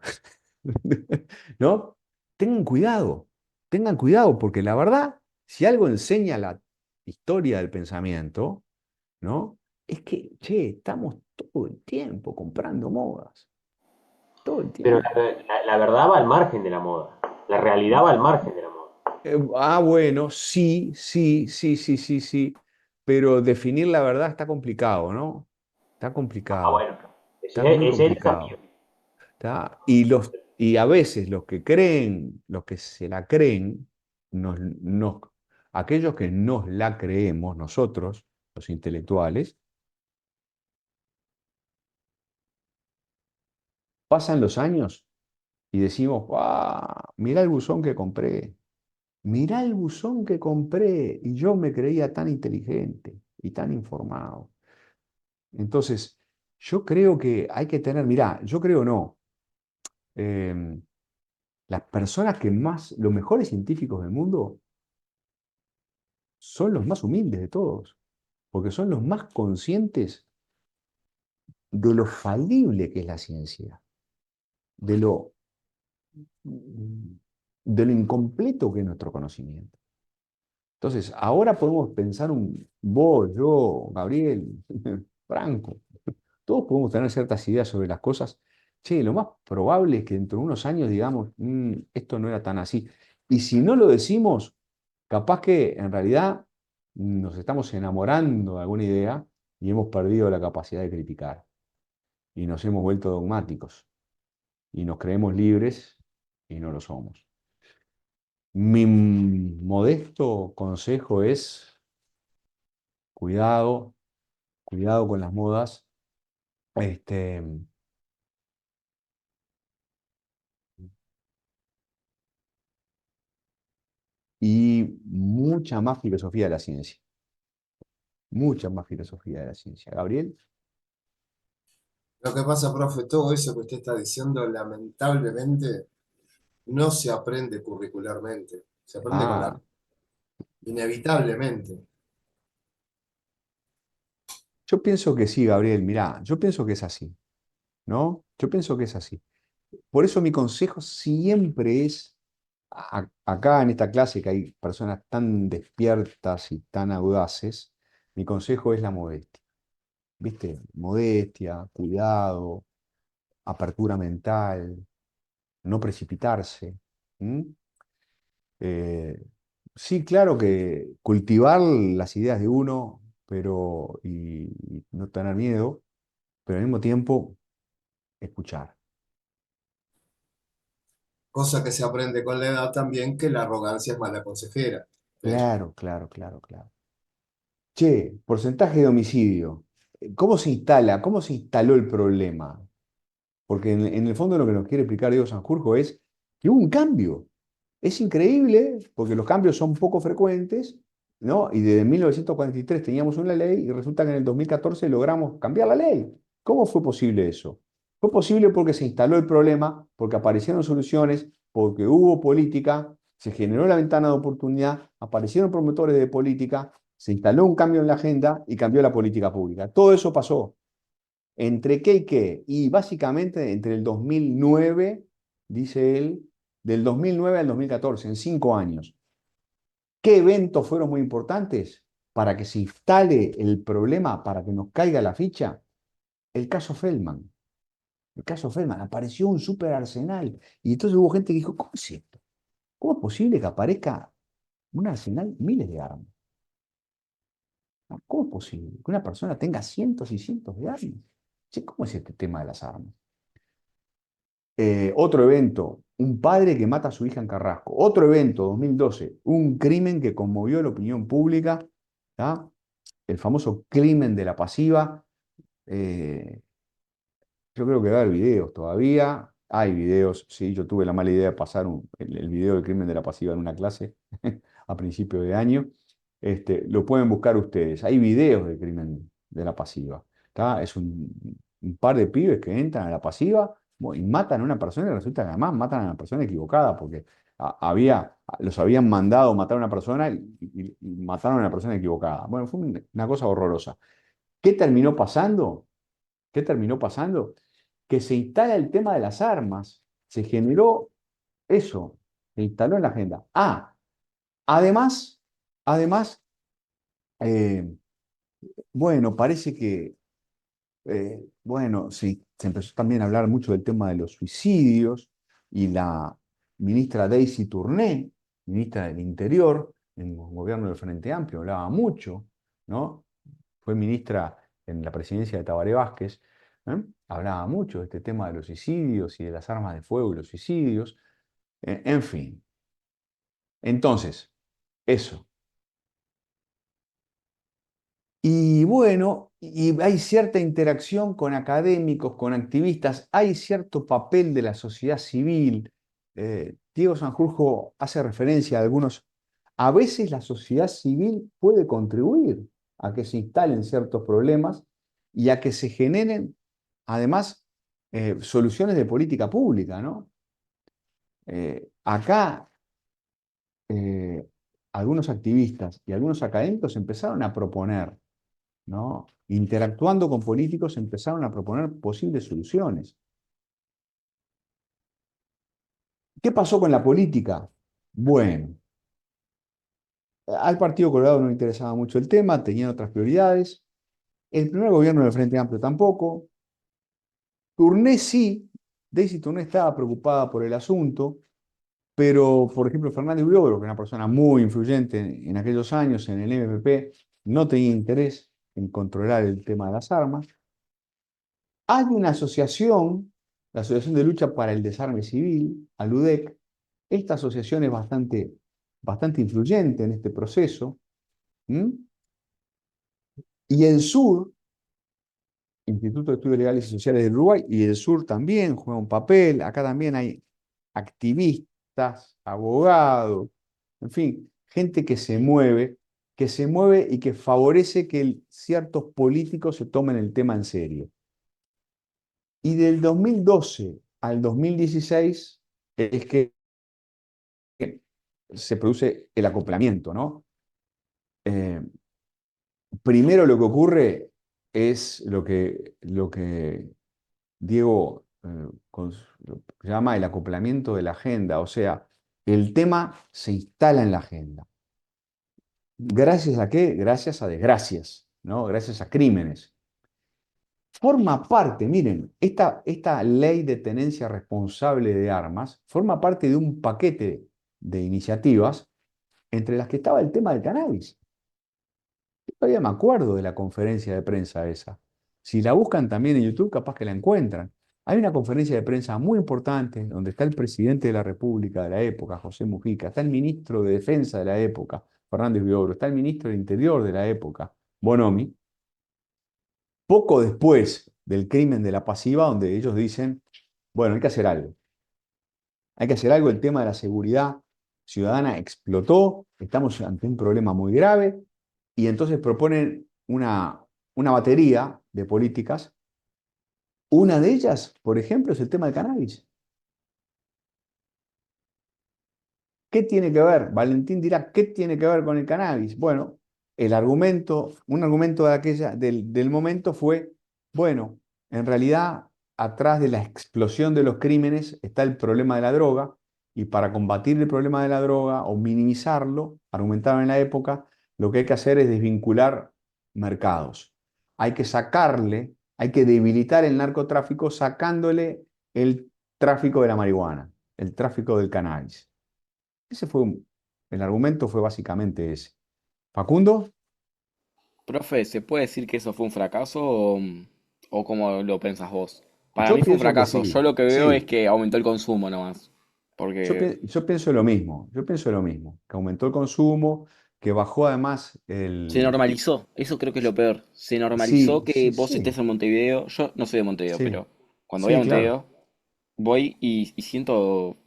¿no? Tengan cuidado, porque la verdad, si algo enseña la historia del pensamiento, ¿no? Es que, che, estamos todo el tiempo comprando modas, todo el Pero tiempo. la verdad va al margen de la moda. La realidad va al margen de la moda. Bueno, sí, sí, sí, sí, sí, sí, pero definir la verdad está complicado, ¿no? Está Ah, complicado, bueno. está muy Ese es el desafío. complicado. ¿Tá? Y a veces los que creen, los que se la creen, aquellos que nos la creemos, nosotros, los intelectuales, pasan los años y decimos, ¡ah! Mirá el buzón que compré, mirá el buzón que compré, y yo me creía tan inteligente y tan informado. Entonces, yo creo que hay que tener, mirá, yo creo no, em, las personas que más, los mejores científicos del mundo son los más humildes de todos, porque son los más conscientes de lo falible que es la ciencia, de lo, de lo incompleto que es nuestro conocimiento. Entonces, ahora podemos pensar vos, yo, Gabriel, Franco, todos podemos tener ciertas ideas sobre las cosas. Che, lo más probable es que dentro de unos años digamos, esto no era tan así. Y si no lo decimos, capaz que en realidad nos estamos enamorando de alguna idea y hemos perdido la capacidad de criticar. Y nos hemos vuelto dogmáticos. Y nos creemos libres y no lo somos. Mi modesto consejo es cuidado, cuidado con las modas. Este, y mucha más filosofía de la ciencia. Mucha más filosofía de la ciencia. Gabriel. Lo que pasa, profe, todo eso que usted está diciendo, lamentablemente, no se aprende curricularmente, se aprende con la, Ah, inevitablemente. yo pienso que sí, Gabriel. Mirá, yo pienso que es así, ¿no? Yo pienso que es así. Por eso mi consejo siempre es, acá en esta clase que hay personas tan despiertas y tan audaces, mi consejo es la modestia. ¿Viste? Modestia, cuidado, apertura mental, no precipitarse. ¿M? Eh, sí, claro que cultivar las ideas de uno, pero y no tener miedo, pero al mismo tiempo escuchar. Cosa que se aprende con la edad también, que la arrogancia es mala consejera. Pero Claro, claro, claro, claro. Che, porcentaje de homicidio. ¿Cómo se instala? ¿Cómo se instaló el problema? Porque en el fondo lo que nos quiere explicar Diego Sanjurjo es que hubo un cambio. Es increíble porque los cambios son poco frecuentes, ¿no? Y desde 1943 teníamos una ley y resulta que en el 2014 logramos cambiar la ley. ¿Cómo fue posible eso? Fue posible porque se instaló el problema, porque aparecieron soluciones, porque hubo política, se generó la ventana de oportunidad, aparecieron promotores de política, se instaló un cambio en la agenda y cambió la política pública. Todo eso pasó. ¿Entre qué y qué? Y básicamente entre el 2009, dice él, del 2009 al 2014, en 5 años. ¿Qué eventos fueron muy importantes para que se instale el problema, para que nos caiga la ficha? El caso Feldman. El caso Feldman. Apareció un super arsenal. Y entonces hubo gente que dijo, ¿cómo es esto? ¿Cómo es posible que aparezca un arsenal, miles de armas? ¿Cómo es posible que una persona tenga cientos y cientos de armas? Che, ¿cómo es este tema de las armas? Otro evento, un padre que mata a su hija en Carrasco. Otro evento, 2012, un crimen que conmovió la opinión pública, ¿tá? El famoso crimen de la pasiva. Eh, yo creo que va a haber videos todavía. Hay videos, sí, yo tuve la mala idea de pasar el video del crimen de la pasiva en una clase a principio de año. Lo pueden buscar ustedes. Hay videos del crimen de la pasiva. ¿Tá? Es un par de pibes que entran a la pasiva y matan a una persona y resulta que además matan a la persona equivocada porque los habían mandado matar a una persona y mataron a la persona equivocada. Bueno, fue una cosa horrorosa. ¿Qué terminó pasando? ¿Qué terminó pasando? Que se instala el tema de las armas. Se generó eso, se instaló en la agenda. Además, eh, bueno, parece que, bueno, sí, se empezó también a hablar mucho del tema de los suicidios y la ministra Daisy Tourné, ministra del Interior, en el gobierno del Frente Amplio, hablaba mucho, ¿no? Fue ministra en la presidencia de Tabaré Vázquez, ¿eh? Hablaba mucho de este tema de los suicidios y de las armas de fuego y los suicidios, en fin. Entonces, eso. Y bueno, y hay cierta interacción con académicos, con activistas, hay cierto papel de la sociedad civil. Diego Sanjurjo hace referencia a algunos. A veces la sociedad civil puede contribuir a que se instalen ciertos problemas y a que se generen, además, soluciones de política pública, ¿no? Acá eh, algunos activistas y algunos académicos empezaron a proponer, ¿no? Interactuando con políticos, empezaron a proponer posibles soluciones. ¿Qué pasó con la política? Bueno, al Partido Colorado no le interesaba mucho el tema, tenían otras prioridades. El primer gobierno del Frente Amplio tampoco. Tourné sí, Daisy Tourné estaba preocupada por el asunto, pero, por ejemplo, Fernández Huidobro, que era una persona muy influyente en aquellos años en el MPP, no tenía interés en controlar el tema de las armas. Hay una asociación, la Asociación de Lucha para el Desarme Civil, ALUDEC. Esta asociación es bastante influyente en este proceso. ¿Mm? Y el Sur, Instituto de Estudios Legales y Sociales del Uruguay, y el Sur también juega un papel. Acá también hay activistas, abogados, en fin, gente que se mueve y que favorece que ciertos políticos se tomen el tema en serio. Y del 2012 al 2016 es que se produce el acoplamiento, ¿no? Eh, Primero lo que ocurre es lo que Diego lo que llama el acoplamiento de la agenda, o sea, el tema se instala en la agenda. ¿Gracias a qué? Gracias a desgracias, ¿no? Gracias a crímenes. Forma parte, miren, esta ley de tenencia responsable de armas forma parte de un paquete de iniciativas entre las que estaba el tema del cannabis. Yo todavía me acuerdo de la conferencia de prensa esa. Si la buscan también en YouTube, capaz que la encuentran. Hay una conferencia de prensa muy importante donde está el presidente de la República de la época, José Mujica, está el ministro de Defensa de la época, Fernández Huidobro, está el ministro del Interior de la época, Bonomi, poco después del crimen de la pasiva, donde ellos dicen, bueno, hay que hacer algo. Hay que hacer algo, el tema de la seguridad ciudadana explotó, estamos ante un problema muy grave, y entonces proponen una batería de políticas. Una de ellas, por ejemplo, es el tema del cannabis. ¿Qué tiene que ver? Valentín dirá, ¿qué tiene que ver con el cannabis? Bueno, un argumento del momento fue, bueno, en realidad, atrás de la explosión de los crímenes está el problema de la droga, y para combatir el problema de la droga o minimizarlo, argumentaban en la época, lo que hay que hacer es desvincular mercados. Hay que debilitar el narcotráfico sacándole el tráfico de la marihuana, el tráfico del cannabis. El argumento fue básicamente ese. Facundo, Profe, ¿se puede decir que eso fue un fracaso o cómo lo pensás vos? Para yo mí fue un pienso que fracaso. Yo sí, lo que veo es sí. que aumentó el consumo nomás. Porque Yo pienso lo mismo, que aumentó el consumo, que bajó además se normalizó. Eso creo que es lo peor. Se normalizó Sí, que sí, vos sí, estés en Montevideo. Yo no soy de Montevideo, sí, pero cuando voy a sí, claro. Montevideo, voy y siento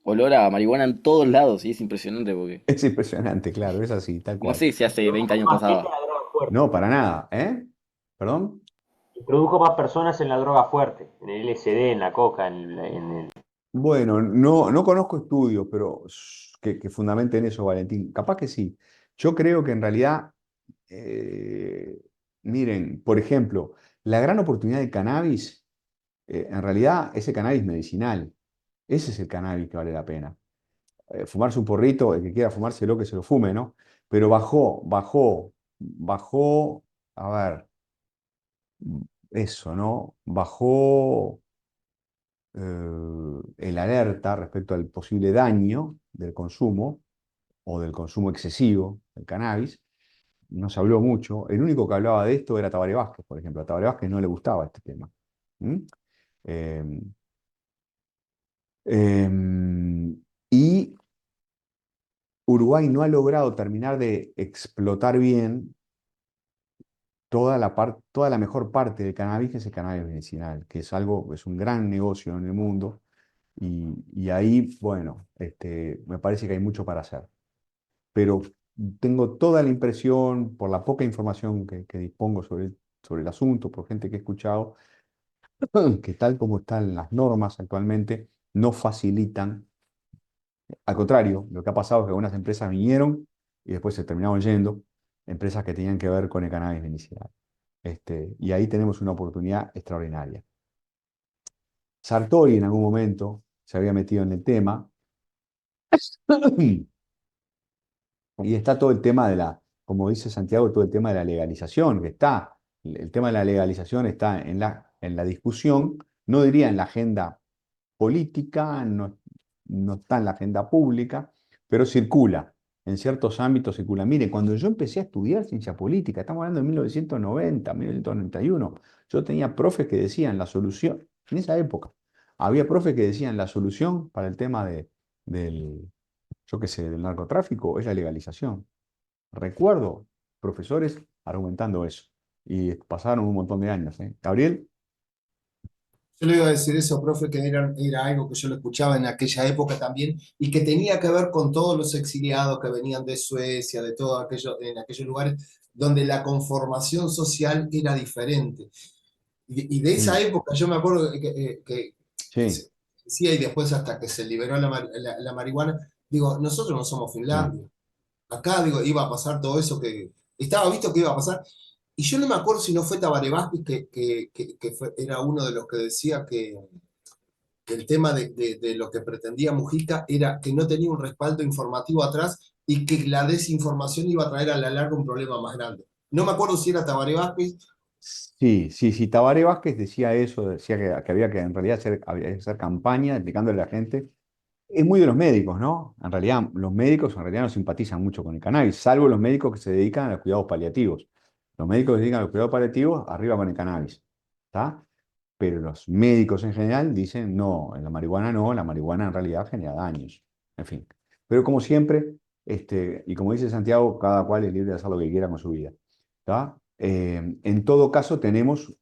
olor a marihuana en todos lados. Y es impresionante porque Es impresionante, claro, es así, tal no cual. sé si hace 20 años Más gente pasaba. la droga fuerte. No, para nada, ¿eh? ¿Perdón? Introdujo más personas en la droga fuerte, en el LSD, en la coca, en el... Bueno, no conozco estudios, pero que fundamenten eso, Valentín. Capaz que sí. Yo creo que en realidad, eh, miren, por ejemplo, la gran oportunidad del cannabis, en realidad, ese cannabis medicinal. Ese es el cannabis que vale la pena. Fumarse un porrito, el que quiera fumárselo, que se lo fume, ¿no? Pero bajó, a ver, eso, ¿no? Bajó el alerta respecto al posible daño del consumo o del consumo excesivo del cannabis. No se habló mucho. El único que hablaba de esto era Tabaré Vázquez, por ejemplo. A Tabaré Vázquez no le gustaba este tema. ¿Mm? Eh, y Uruguay no ha logrado terminar de explotar bien toda la mejor parte del cannabis, que es el cannabis medicinal, que es algo, es un gran negocio en el mundo. Y ahí, bueno, me parece que hay mucho para hacer. Pero tengo toda la impresión, por la poca información que dispongo sobre el asunto, por gente que he escuchado, que tal como están las normas actualmente, no facilitan. Al contrario, lo que ha pasado es que algunas empresas vinieron y después se terminaron yendo, empresas que tenían que ver con el cannabis medicinal. Y ahí tenemos una oportunidad extraordinaria. Sartori en algún momento se había metido en el tema. Y está todo el tema como dice Santiago, todo el tema de la legalización, que está, el tema de la legalización está en la discusión, no diría en la agenda política, no está en la agenda pública, pero circula, en ciertos ámbitos circula. Mire, cuando yo empecé a estudiar ciencia política, estamos hablando de 1990, 1991, yo tenía profes que decían la solución, en esa época, había profes que decían la solución para el tema del, yo qué sé, del narcotráfico es la legalización. Recuerdo profesores argumentando eso. Y pasaron un montón de años, ¿eh? Gabriel, Yo le iba a decir eso, profe, que era algo que yo lo escuchaba en aquella época también y que tenía que ver con todos los exiliados que venían de Suecia, de todo aquello, en aquellos lugares donde la conformación social era diferente. Y de esa mm, época yo me acuerdo que sí, se decía, y después hasta que se liberó la marihuana, digo, nosotros no somos mm, Finlandia. Acá, digo, iba a pasar todo eso que estaba visto que iba a pasar. Y yo no me acuerdo si no fue Tabaré Vázquez era uno de los que decía que el tema de lo que pretendía Mujica era que no tenía un respaldo informativo atrás y que la desinformación iba a traer a la larga un problema más grande. No me acuerdo si era Tabaré Vázquez. sí, Tabaré Vázquez decía eso, decía que había que en realidad había que hacer campaña explicándole a la gente. Es muy de los médicos, ¿no? En realidad, los médicos en realidad no simpatizan mucho con el cannabis, salvo los médicos que se dedican a los cuidados paliativos. Los médicos que se dedican a los cuidados paliativos, arriba con el cannabis, ¿está? Pero los médicos en general dicen, no, en la marihuana no, la marihuana en realidad genera daños. En fin. Pero como siempre, y como dice Santiago, cada cual es libre de hacer lo que quiera con su vida. ¿Está? En todo caso, tenemos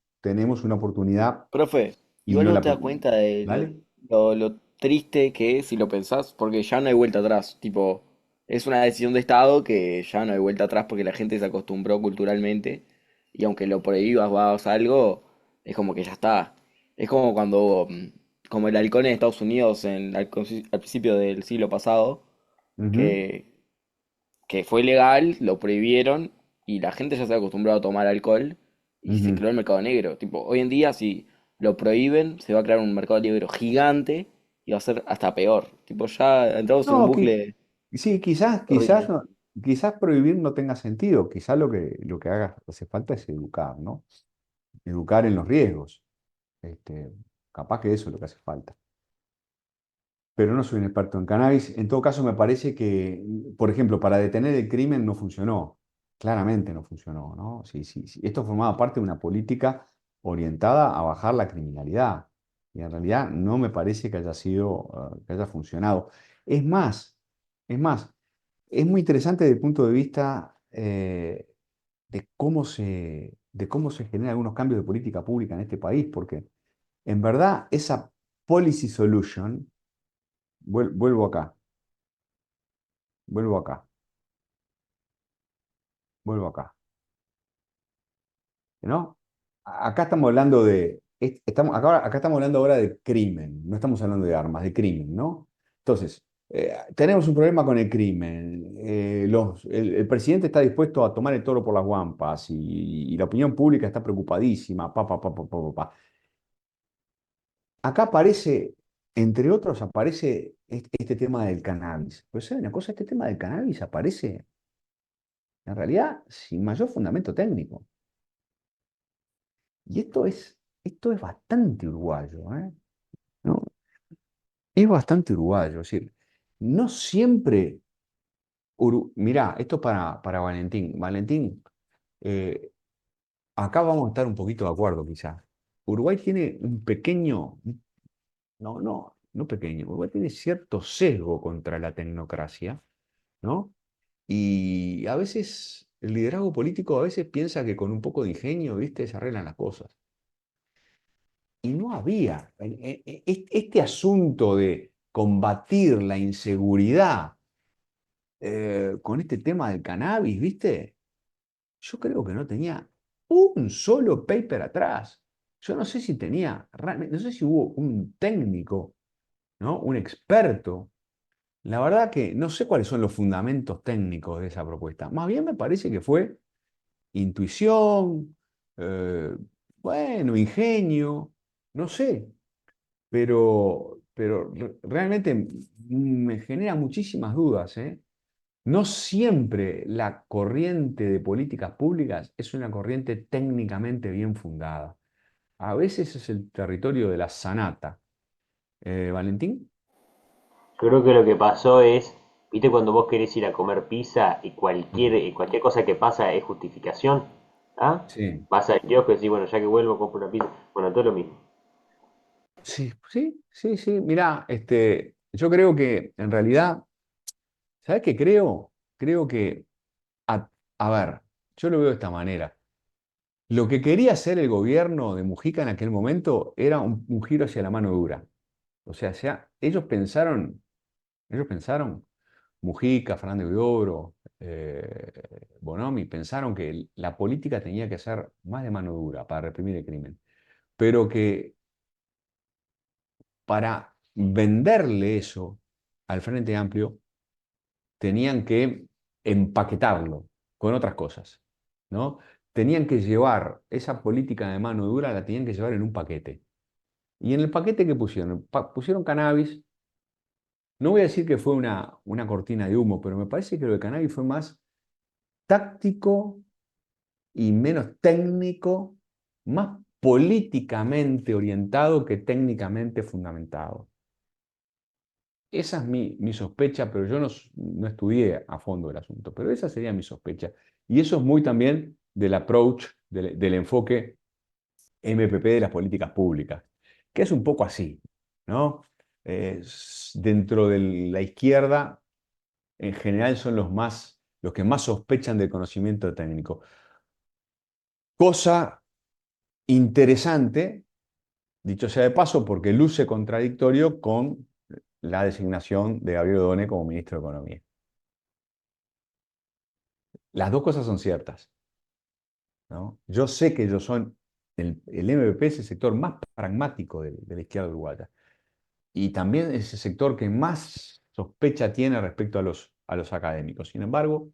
una oportunidad Profe, y igual no no la... te das cuenta de ¿Vale? lo triste que es si lo pensás, porque ya no hay vuelta atrás. Tipo, es una decisión de Estado que ya no hay vuelta atrás porque la gente se acostumbró culturalmente y aunque lo prohíbas o hagas algo, es como que ya está. Es como cuando, como el alcohol en Estados Unidos al principio del siglo pasado, Ujú, que, que fue legal, lo prohibieron y la gente ya se acostumbró a tomar alcohol y se ujú. creó el mercado negro. Tipo, hoy en día si lo prohíben, se va a crear un mercado negro gigante y va a ser hasta peor. Tipo, ya entramos en un No, bucle sí, quizás, horrible. quizás prohibir no tenga sentido. Quizás lo que hace falta es educar, ¿no? Educar en los riesgos. Este, capaz que eso es lo que hace falta. Pero no soy un experto en cannabis. En todo caso, me parece que, por ejemplo, para detener el crimen no funcionó. Claramente no funcionó, ¿no? Sí. Esto formaba parte de una política orientada a bajar la criminalidad. Y en realidad no me parece que haya sido, que haya funcionado. Es más, es más, es muy interesante desde el punto de vista de cómo se generan algunos cambios de política pública en este país, porque en verdad esa policy solution, vuelvo acá, vuelvo acá, vuelvo acá, ¿no? acá estamos hablando acá estamos hablando ahora de crimen, no estamos hablando de armas, de crimen, ¿no? Entonces, tenemos un problema con el crimen. El presidente está dispuesto a tomar el toro por las guampas y la opinión pública está preocupadísima. Pa. Acá aparece, entre otros, aparece este tema del cannabis. Pero ¿sabe una cosa? Este tema del cannabis aparece, en realidad, sin mayor fundamento técnico. Y esto es bastante uruguayo, ¿eh? ¿No? Es bastante uruguayo. Es decir, no siempre. Mirá, esto para Valentín. Valentín, eh, acá vamos a estar un poquito de acuerdo, quizás. Uruguay tiene un pequeño, no pequeño, Uruguay tiene cierto sesgo contra la tecnocracia, ¿no? Y a veces el liderazgo político a veces piensa que con un poco de ingenio, ¿viste? Se arreglan las cosas. Y no había este asunto de combatir la inseguridad con este tema del cannabis, ¿viste? Yo creo que no tenía un solo paper atrás. Yo no sé si tenía, no sé si hubo un técnico, ¿no? Un experto. La verdad que no sé cuáles son los fundamentos técnicos de esa propuesta. Más bien me parece que fue intuición, eh, bueno, ingenio, no sé, pero realmente me genera muchísimas dudas, ¿eh? No siempre la corriente de políticas públicas es una corriente técnicamente bien fundada. A veces es el territorio de la sanata. ¿Valentín? Creo que lo que pasó es, viste cuando vos querés ir a comer pizza y Mm. cualquier cosa que pasa es justificación, ¿ah? Sí, Vas al kiosco y decís, bueno, ya que vuelvo compro una pizza. Bueno, todo lo mismo. sí, sí, sí, sí. Mirá, yo creo que en realidad, ¿sabes qué creo? Creo que, a, a ver, yo lo veo de esta manera. Lo que quería hacer el gobierno de Mujica en aquel momento era un giro hacia la mano dura. O sea, ellos pensaron, Mujica, Fernández Huidobro, Bonomi, pensaron que la política tenía que ser más de mano dura para reprimir el crimen, pero que para venderle eso al Frente Amplio tenían que empaquetarlo con otras cosas, ¿no? Tenían que llevar esa política de mano dura, la tenían que llevar en un paquete. ¿Y en el paquete qué pusieron? Pusieron cannabis. No voy a decir que fue una cortina de humo, pero me parece que lo de cannabis fue más táctico y menos técnico, más políticamente orientado que técnicamente fundamentado. Esa es mi sospecha, pero yo no estudié a fondo el asunto, pero esa sería mi sospecha. Y eso es muy también del approach, del enfoque MPP de las políticas públicas, que es un poco así, ¿no? Dentro de la izquierda, en general son los que más sospechan del conocimiento técnico. Cosa interesante, dicho sea de paso, porque luce contradictorio con la designación de Gabriel Odone como ministro de Economía. Las dos cosas son ciertas, ¿no? Yo sé que ellos son, el MPP es el sector más pragmático de la izquierda uruguaya y también es el sector que más sospecha tiene respecto a los académicos. Sin embargo,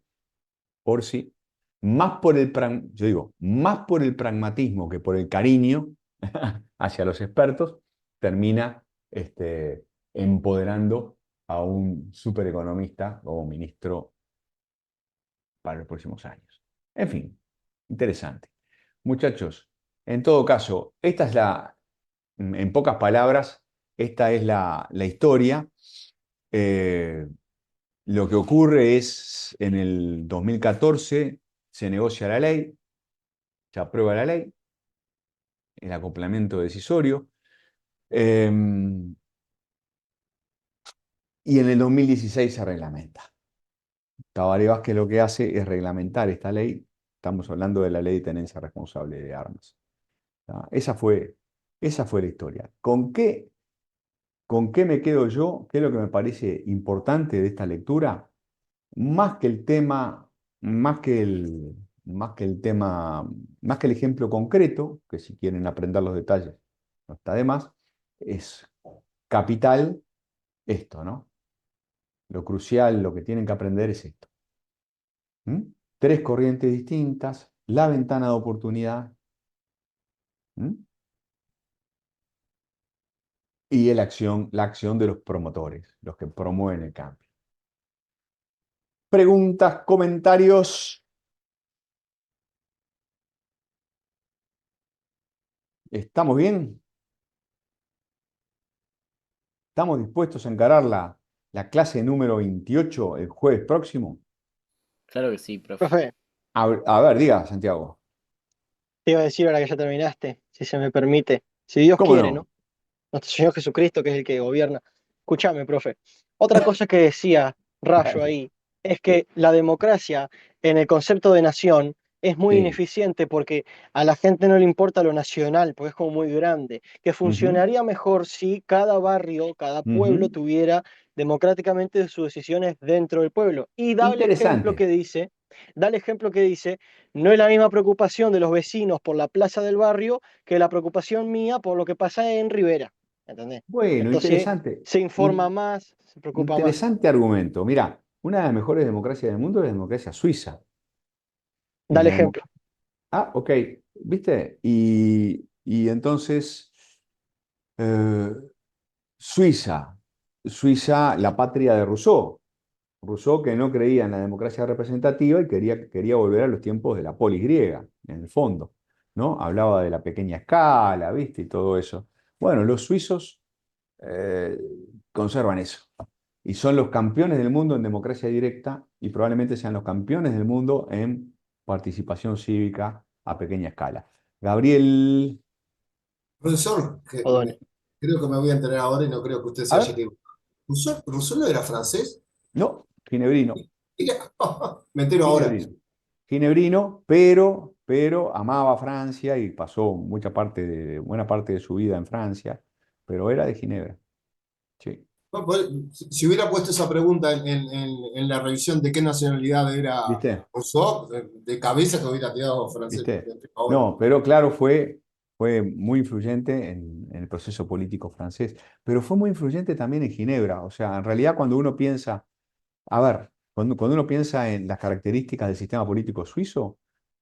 por sí, yo digo, más por el pragmatismo que por el cariño hacia los expertos, termina empoderando a un supereconomista como ministro para los próximos años. En fin, interesante. Muchachos, en todo caso, en pocas palabras, esta es la historia. Eh, lo que ocurre es, en el 2014 se negocia la ley, se aprueba la ley, el acoplamiento decisorio, eh, y en el 2016 se reglamenta. Tabaré Vázquez lo que hace es reglamentar esta ley. Estamos hablando de la ley de tenencia responsable de armas. ¿Tá? Esa fue la historia. ¿Con qué me quedo yo? ¿Qué es lo que me parece importante de esta lectura? Más que el tema, más que más que el tema, más que el ejemplo concreto, que si quieren aprender los detalles, no está de más, es capital esto, ¿no? Lo crucial, lo que tienen que aprender es esto. ¿Mm? Tres corrientes distintas, la ventana de oportunidad, ¿mm? Y la acción de los promotores, los que promueven el cambio. Preguntas, comentarios. ¿Estamos bien? ¿Estamos dispuestos a encarar la clase número 28 el jueves próximo? Claro que sí, profe. Profe, A ver, diga, Santiago. te iba a decir ahora que ya terminaste, si se me permite, si Dios ¿Cómo quiere, ¿no? no? Nuestro Señor Jesucristo, que es el que gobierna. Escúchame, profe. Otra cosa que decía Rayo Dale. ahí es que la democracia en el concepto de nación es muy Sí. ineficiente porque a la gente no le importa lo nacional, porque es como muy grande. Que Ujú, funcionaría mejor si cada barrio, cada pueblo ujú. tuviera democráticamente sus decisiones dentro del pueblo. Y Interesante. da el ejemplo que dice, no es la misma preocupación de los vecinos por la plaza del barrio que la preocupación mía por lo que pasa en Rivera. ¿Entendés? Bueno, Entonces interesante. se informa más, se preocupa más. Interesante argumento. Mira, una de las mejores democracias del mundo es la democracia suiza. Y Dale la demo- ejemplo. ok, ¿viste? Y entonces, eh, Suiza, Suiza, la patria de Rousseau. Rousseau que no creía en la democracia representativa y quería volver a los tiempos de la polis griega, en el fondo, ¿no? Hablaba de la pequeña escala, ¿viste? Y todo eso. Bueno, los suizos eh, conservan eso. Y son los campeones del mundo en democracia directa y probablemente sean los campeones del mundo en participación cívica a pequeña escala. Gabriel, Profesor, Odone. creo que me voy a enterar ahora y no creo que usted se a haya ver, equivocado. ¿Rousseau no era francés? no, ginebrino, Mira, me entero ahora. ginebrino, ginebrino, pero amaba Francia y pasó buena parte de su vida en Francia, pero era de Ginebra, sí, No, pues, si hubiera puesto esa pregunta en la revisión de qué nacionalidad era ¿viste? Rousseau, de cabeza que hubiera tirado francés. ¿Viste? Ahora. No, pero claro, fue muy influyente en el proceso político francés, pero fue muy influyente también en Ginebra. O sea, en realidad cuando uno piensa, a ver, cuando uno piensa en las características del sistema político suizo,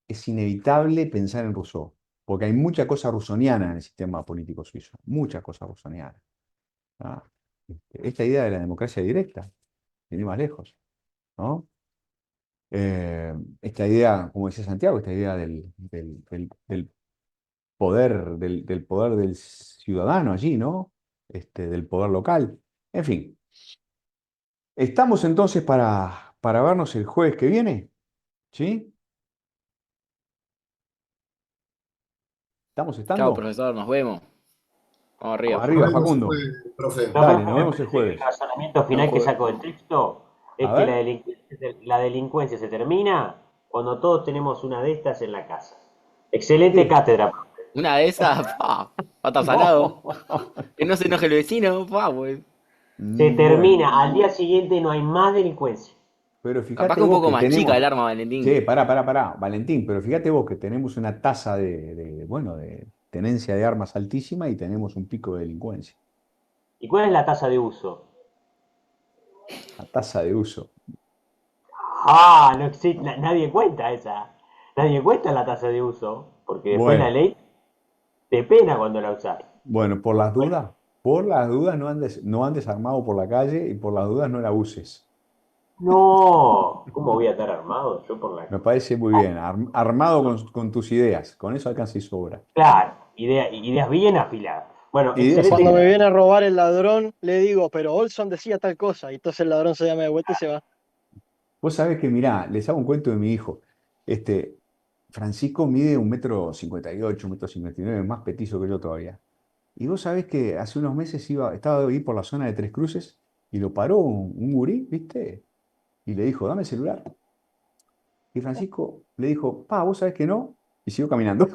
es inevitable pensar en Rousseau, porque hay mucha cosa rusoniana en el sistema político suizo, mucha cosa rusoniana. ¿Ah? Esta idea de la democracia directa, sin ir más lejos, ¿no? Esta idea, como decía Santiago, esta idea del poder, del poder del ciudadano allí, ¿no? Del poder local. En fin, estamos entonces para vernos el jueves que viene, ¿sí? ¿Estamos Chao, estando? profesor, nos vemos. Vamos Vamos arriba. Nos arriba, vemos Facundo. después, profe. No, Dale, profe, nos me vemos el parece que el jueves. razonamiento Nos final que jue- saco del texto A es que ver, la delincuencia se termina cuando todos tenemos una de estas en la casa. Excelente sí. cátedra. Una de esas, pa, pata salado. No. Que no se enoje el vecino, pa, pues. Se Bueno, termina, al día siguiente no hay más delincuencia. pero Capaz fíjate que un vos poco que más chica el tenemos, arma, Valentín. che, pará, Valentín, pero fíjate vos que tenemos una tasa bueno, de tenencia de armas altísima y tenemos un pico de delincuencia, ¿Y cuál es la tasa de uso? la tasa de uso. Ah, no existe, nadie cuenta esa. Nadie cuenta la tasa de uso, porque después la Bueno, ley te pena cuando la usás. bueno, por las dudas no andes armado por la calle y por las dudas no la uses. No, ¿cómo voy a estar armado yo por la... Me parece muy bien, armado con tus ideas, con eso alcanza y sobra. Claro, ideas bien afiladas. Bueno, Ideas excelente. Cuando me afiladas. viene a robar el ladrón, le digo, pero Olson decía tal cosa. Y entonces el ladrón se llama de vuelta y se va. Vos sabés que, mirá, les hago un cuento de mi hijo. Francisco mide 1,58 m, 1,59 m, más petizo que yo todavía. Y vos sabés que hace unos meses estaba ahí por la zona de Tres Cruces y lo paró un gurí, ¿viste? Y le dijo, dame el celular. Y Francisco le dijo, pa, vos sabés que no. Y siguió caminando.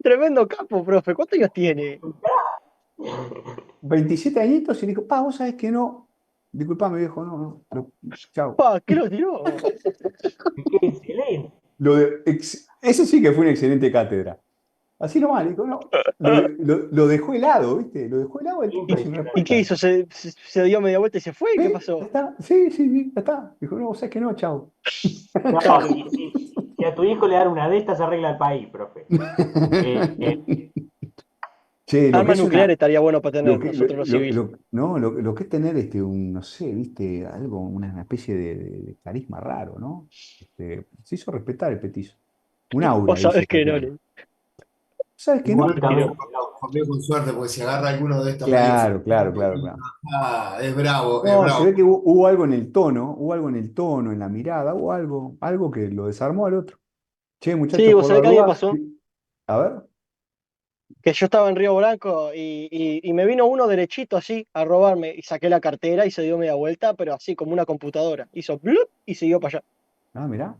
Tremendo capo, profe. ¿Cuántos años tiene? 27 añitos y le dijo, pa, vos sabés que no. Disculpame, viejo, no, no. Chao. Pa, ¿qué lo tiró? ¡Qué excelente! Eso sí que fue una excelente cátedra. Así nomás, dijo, no. Lo dejó helado, ¿viste? Lo dejó helado el tipo sin Impresionante. ¿Y qué respuesta. hizo? ¿Se dio media vuelta y se fue? ¿Qué ¿Eh? pasó? ¿Ya está? Sí, sí, sí, ya está. Dijo, no, sabes que no, chao. No, Claro. si a tu hijo le dan una de estas, arregla el país, profe. Che, lo que Armas es una. nucleares estaría bueno para Lo tener que, nosotros los civiles. no, lo que es tener no sé, viste, algo, una especie de carisma raro, ¿no? Se hizo respetar el petizo. Un aura, Vos dice sabés que no, Tatiana. ¿Sabes que no? Igual También, también Juan con suerte, porque si agarra alguno de estos medios Claro, claro, claro, claro. es bravo, es No, se bravo. ve que hubo algo en el tono, hubo algo en el tono, en la mirada, hubo algo que lo desarmó al otro. Che, Sí, muchachos, vos por la sabés que a mí me duda, pasó a ver. que yo estaba en Río Branco y me vino uno derechito así a robarme y saqué la cartera y se dio media vuelta, pero así como una computadora. Hizo blup y siguió para allá. Ah, mirá.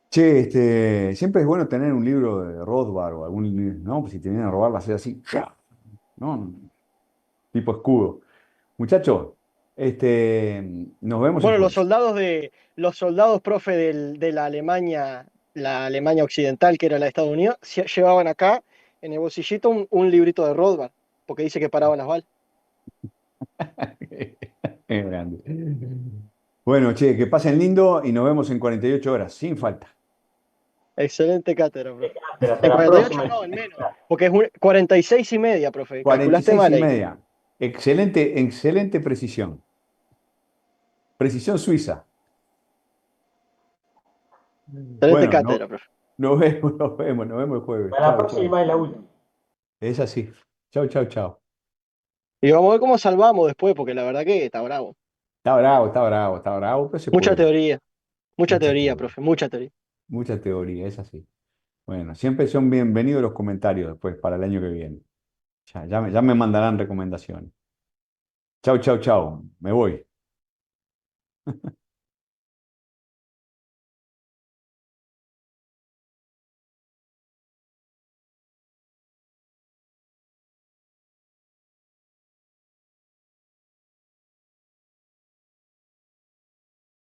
Che, siempre es bueno tener un libro de Rothbard o algún, ¿no? Pues si te vienen a robar, va a ser así, ¡fua! ¿No? Tipo escudo. Muchachos, nos vemos el Bueno, jueves. los soldados, profe, de la Alemania occidental, que era la de Estados Unidos, llevaban acá en el bolsillito un librito de Rothbard, porque dice que paraban las balas. Es grande. Bueno, che, que pasen lindo y nos vemos en 48 horas, sin falta. Excelente cátedra, profe. pero hasta En la 48 próxima. no, en menos, porque es 46:30, profe. Calculaste 46 mal y ahí. media. Excelente, excelente precisión. Precisión suiza. Excelente Bueno, cátedra, profe. nos vemos el jueves. Para la Chao, chao. próxima es la última. Es así. Chao, chao, chao. Y vamos a ver cómo salvamos después, porque la verdad que está bravo. Está bravo, está bravo, está bravo, pero se Mucha puede. Mucha teoría, teoría. profe, mucha teoría. Mucha teoría, es así. Bueno, siempre son bienvenidos los comentarios después para el año que viene. Ya me mandarán recomendaciones. Chau, chau, chau. Me voy.